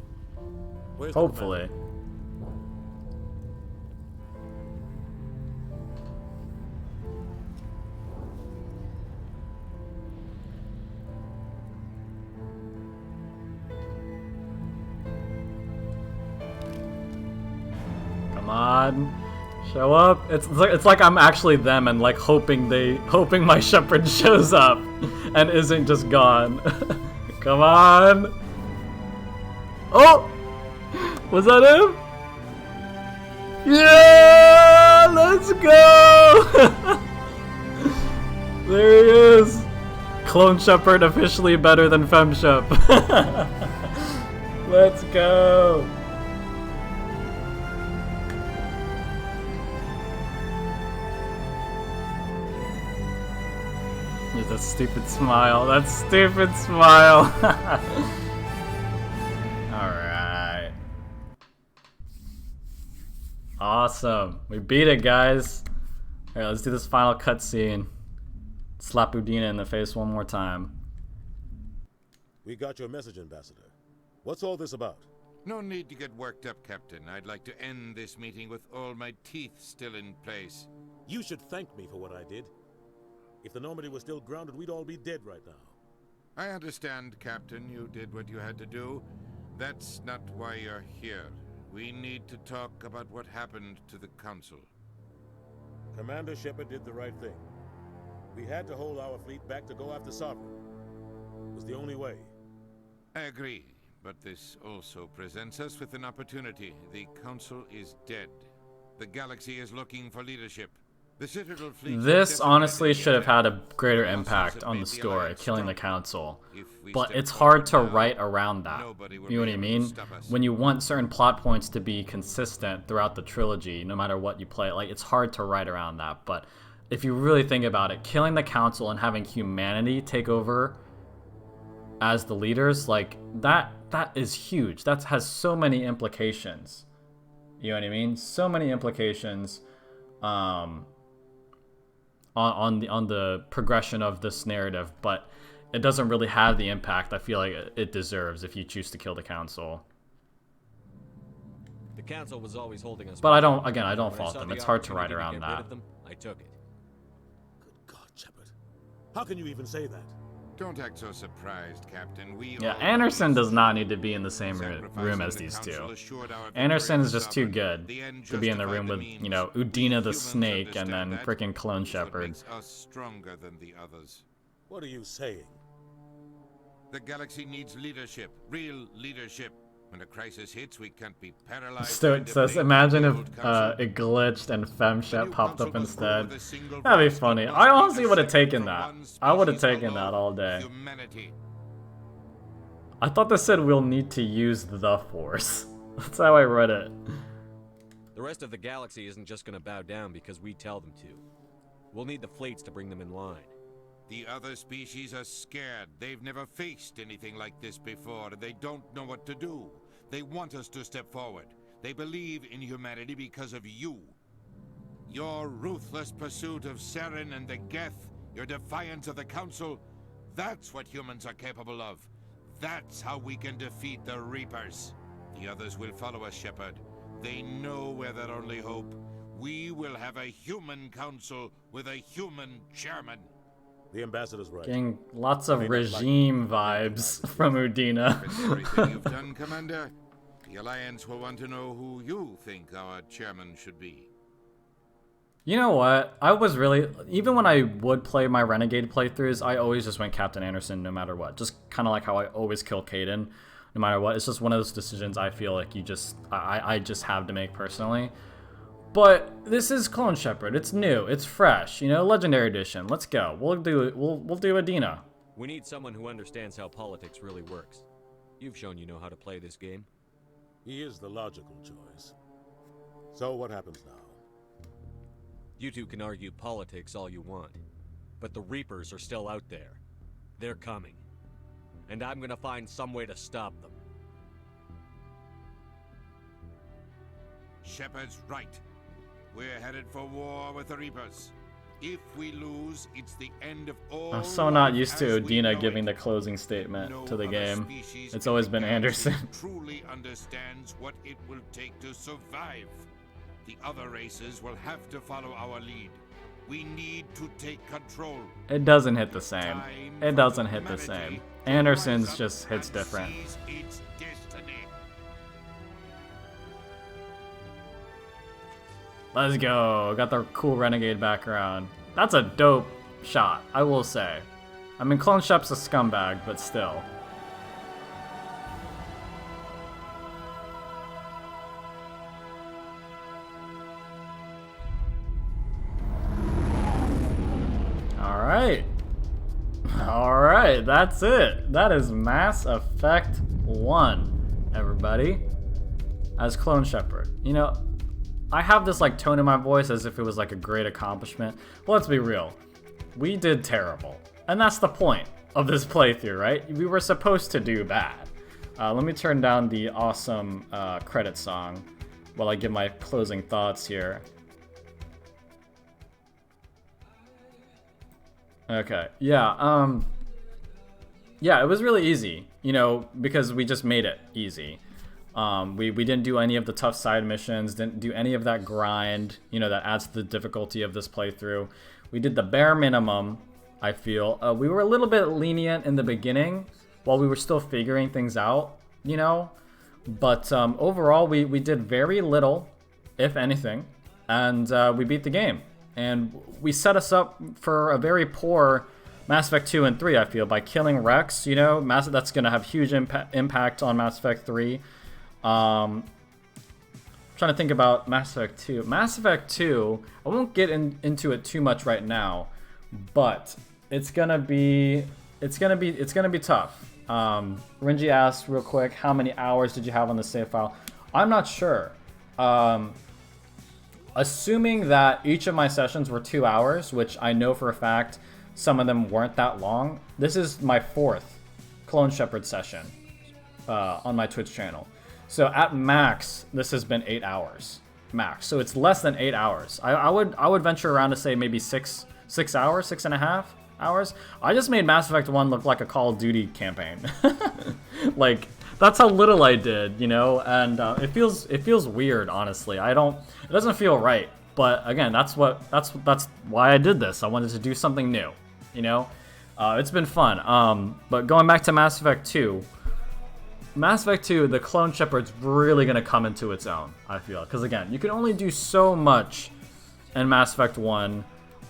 Where's Hopefully. Come on, show up. It's like I'm actually them and like hoping my Shepard shows up and isn't just gone. Come on. Oh, was that him? Yeah, let's go. There he is. Clone Shepard officially better than MaleShep. Let's go. That stupid smile. That stupid smile. Alright. Awesome. We beat it, guys. Alright, let's do this final cutscene. Slap Udina in the face one more time. We got your message, Ambassador. What's all this about? No need to get worked up, Captain. I'd like to end this meeting with all my teeth still in place. You should thank me for what I did. If the Normandy was still grounded, we'd all be dead right now. I understand, Captain. You did what you had to do. That's not why you're here. We need to talk about what happened to the Council. Commander Shepard did the right thing. We had to hold our fleet back to go after Sovereign. It was the only way. I agree, but this also presents us with an opportunity. The Council is dead. The galaxy is looking for leadership. The Citadel fleet. This honestly should have had a greater impact on the story, killing the Council. But it's hard to write around that. You know what I mean? When you want certain plot points to be consistent throughout the trilogy, no matter what you play, like it's hard to write around that. But if you really think about it, killing the Council and having humanity take over as the leaders, like that is huge. That has so many implications. You know what I mean? So many implications. On the progression of this narrative, but it doesn't really have the impact I feel like it deserves if you choose to kill the Council. The Council was always holding us. But I don't fault When them. I It's saw hard the to write opportunity around get rid that. of them, I took it. Good God, Shepard. How can you even say that? Don't act so surprised, Captain. Yeah, Anderson does not need to be in the same room as these two. Anderson is just too good to be in the room with, you know, Udina the Snake and then freaking Clone Shepard. Makes us stronger than the others. What are you saying? The galaxy needs leadership, real leadership. When a crisis hits, we can't be paralyzed. So it says, imagine if it glitched and MaleShep popped up instead. That'd be funny. I honestly would have taken that. I would have taken that all day. I thought this said we'll need to use the Force. That's how I read it. The rest of the galaxy isn't just gonna bow down because we tell them to. We'll need the fleets to bring them in line. The other species are scared. They've never faced anything like this before, and they don't know what to do. They want us to step forward. They believe in humanity because of you. Your ruthless pursuit of Saren and the Geth, your defiance of the Council, that's what humans are capable of. That's how we can defeat the Reapers. The others will follow us, Shepard. They know we're their only hope. We will have a human council with a human chairman. The ambassador's right. Getting lots of regime vibes from Udina. Everything you've done, Commander, the Alliance will want to know who you think our chairman should be. You know what? I was really, even when I would play my Renegade playthroughs, I always just went Captain Anderson no matter what. Just kind of like how I always kill Caden no matter what. It's just one of those decisions I feel like I just have to make personally. But this is Clone Shepard. It's new. It's fresh. You know, Legendary Edition. Let's go. We'll do Udina. We need someone who understands how politics really works. You've shown you know how to play this game. He is the logical choice. So what happens now? You two can argue politics all you want, but the Reapers are still out there. They're coming. And I'm gonna find some way to stop them. Shepard's right. We're headed for war with the Reapers. If we lose, it's the end of all. I'm so not used to Udina giving the closing statement to the game. It's always been Anderson. Truly understands what it will take to survive. The other races will have to follow our lead. We need to take control. It doesn't hit the same. It doesn't hit the same. Anderson's just hits different. Let's go. Got the cool Renegade background. That's a dope shot, I will say. I mean, Clone Shep's a scumbag, but still. Alright. Alright, that's it. That is Mass Effect 1, everybody. As Clone Shepard. You know, I have this like tone in my voice as if it was like a great accomplishment. But let's be real. We did terrible. And that's the point of this playthrough, right? We were supposed to do bad. Let me turn down the awesome credit song while I give my closing thoughts here. Okay, yeah, it was really easy, you know, because we just made it easy. We didn't do any of the tough side missions, didn't do any of that grind, you know, that adds to the difficulty of this playthrough. We did the bare minimum, I feel. We were a little bit lenient in the beginning while we were still figuring things out, you know, but overall we did very little, if anything, and we beat the game. And we set us up for a very poor Mass Effect 2 and 3, I feel, by killing Rex, you know, that's going to have huge impact on Mass Effect 3. Trying to think about Mass Effect 2. Mass Effect 2, I won't get into it too much right now, but it's gonna be tough. Renji asked real quick, how many hours did you have on the save file? I'm not sure. Assuming that each of my sessions were 2 hours, which I know for a fact some of them weren't that long. This is my 4th Clone Shepard session on my Twitch channel. So at max, this has been 8 hours, max. So it's less than 8 hours. I would venture around to say maybe 6 hours, 6.5 hours. I just made Mass Effect 1 look like a Call of Duty campaign. Like, that's how little I did, you know, and it feels weird, honestly. It doesn't feel right. But again, that's why I did this. I wanted to do something new, you know. It's been fun. But going back to Mass Effect 2. Mass Effect 2, the Clone Shepard's really going to come into its own, I feel. Because again, you can only do so much in Mass Effect 1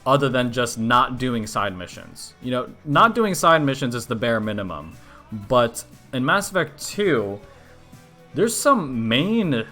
other than just not doing side missions. You know, not doing side missions is the bare minimum. But in Mass Effect 2, there's some main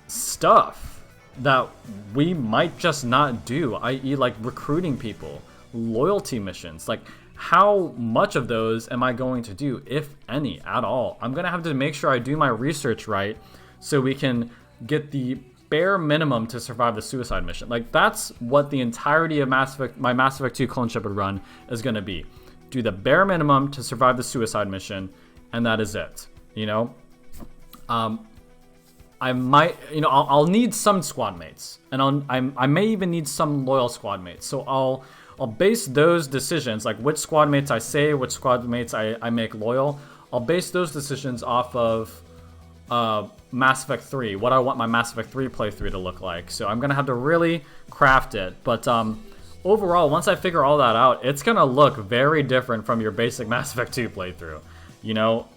stuff that we might just not do, i.e. like recruiting people, loyalty missions, like how much of those am I going to do, if any, at all? I'm going to have to make sure I do my research right so we can get the bare minimum to survive the suicide mission. Like, that's what the entirety of my Mass Effect 2 Clone Shepard run is going to be. Do the bare minimum to survive the suicide mission, and that is it, you know? I might, you know, I'll need some squad mates, and I may even need some loyal squad mates. So I'll base those decisions, like which squad mates I save, which squad mates I make loyal. I'll base those decisions off of Mass Effect 3, what I want my Mass Effect 3 playthrough to look like. So I'm gonna have to really craft it. But overall, once I figure all that out, it's gonna look very different from your basic Mass Effect 2 playthrough. You know,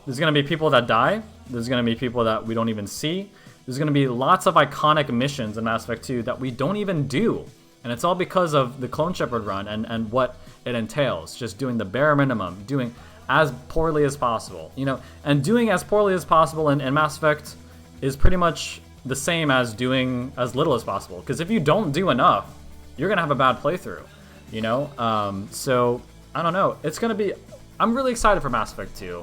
there's gonna be people that die. There's gonna be people that we don't even see. There's gonna be lots of iconic missions in Mass Effect 2 that we don't even do. And it's all because of the Clone Shepard run and what it entails. Just doing the bare minimum, doing as poorly as possible. You know, and doing as poorly as possible in Mass Effect is pretty much the same as doing as little as possible. Because if you don't do enough, you're gonna have a bad playthrough. You know? So, I don't know. It's gonna be... I'm really excited for Mass Effect 2.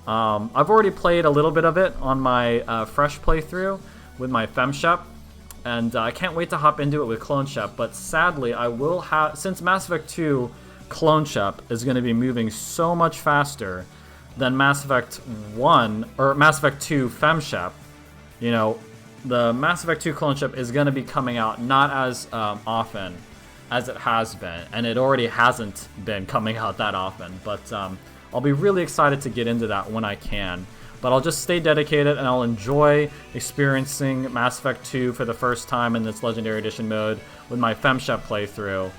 I've already played a little bit of it on my fresh playthrough with my MaleShep. And I can't wait to hop into it with Clone Shep, but sadly I will have, since Mass Effect 2 Clone Shep is going to be moving so much faster than Mass Effect 1, or Mass Effect 2 MaleShep, you know, the Mass Effect 2 Clone Shep is going to be coming out not as often as it has been, and it already hasn't been coming out that often, but I'll be really excited to get into that when I can. But I'll just stay dedicated and I'll enjoy experiencing Mass Effect 2 for the first time in this Legendary Edition mode with my MaleShep playthrough.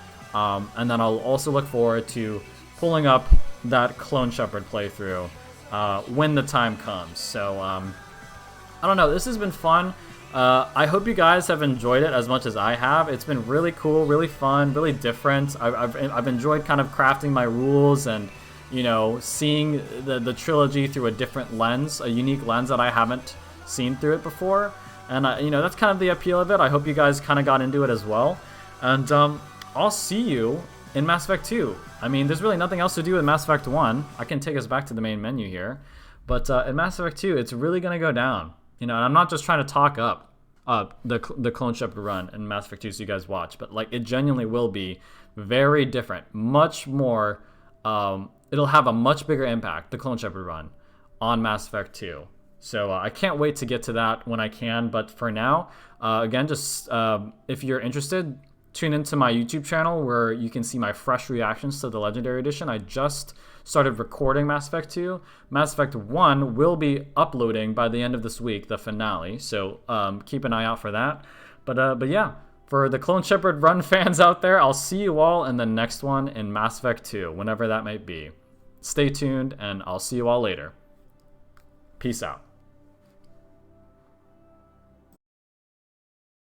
And then I'll also look forward to pulling up that Clone Shepard playthrough when the time comes. So, I don't know, this has been fun. I hope you guys have enjoyed it as much as I have. It's been really cool, really fun, really different. I've enjoyed kind of crafting my rules and, you know, seeing the trilogy through a different lens, a unique lens that I haven't seen through it before. And, you know, that's kind of the appeal of it. I hope you guys kind of got into it as well. And I'll see you in Mass Effect 2. I mean, there's really nothing else to do with Mass Effect 1. I can take us back to the main menu here. But in Mass Effect 2, it's really going to go down. You know, and I'm not just trying to talk up the Clone Shepard run in Mass Effect 2 so you guys watch. But, like, it genuinely will be very different. Much more... it'll have a much bigger impact, the Clone Shepard run, on Mass Effect 2. So I can't wait to get to that when I can. But for now, again, just if you're interested, tune into my YouTube channel where you can see my fresh reactions to the Legendary Edition. I just started recording Mass Effect 2. Mass Effect 1 will be uploading by the end of this week, the finale. So keep an eye out for that. But yeah. For the Clone Shepard run fans out there, I'll see you all in the next one in Mass Effect 2, whenever that might be. Stay tuned, and I'll see you all later. Peace out.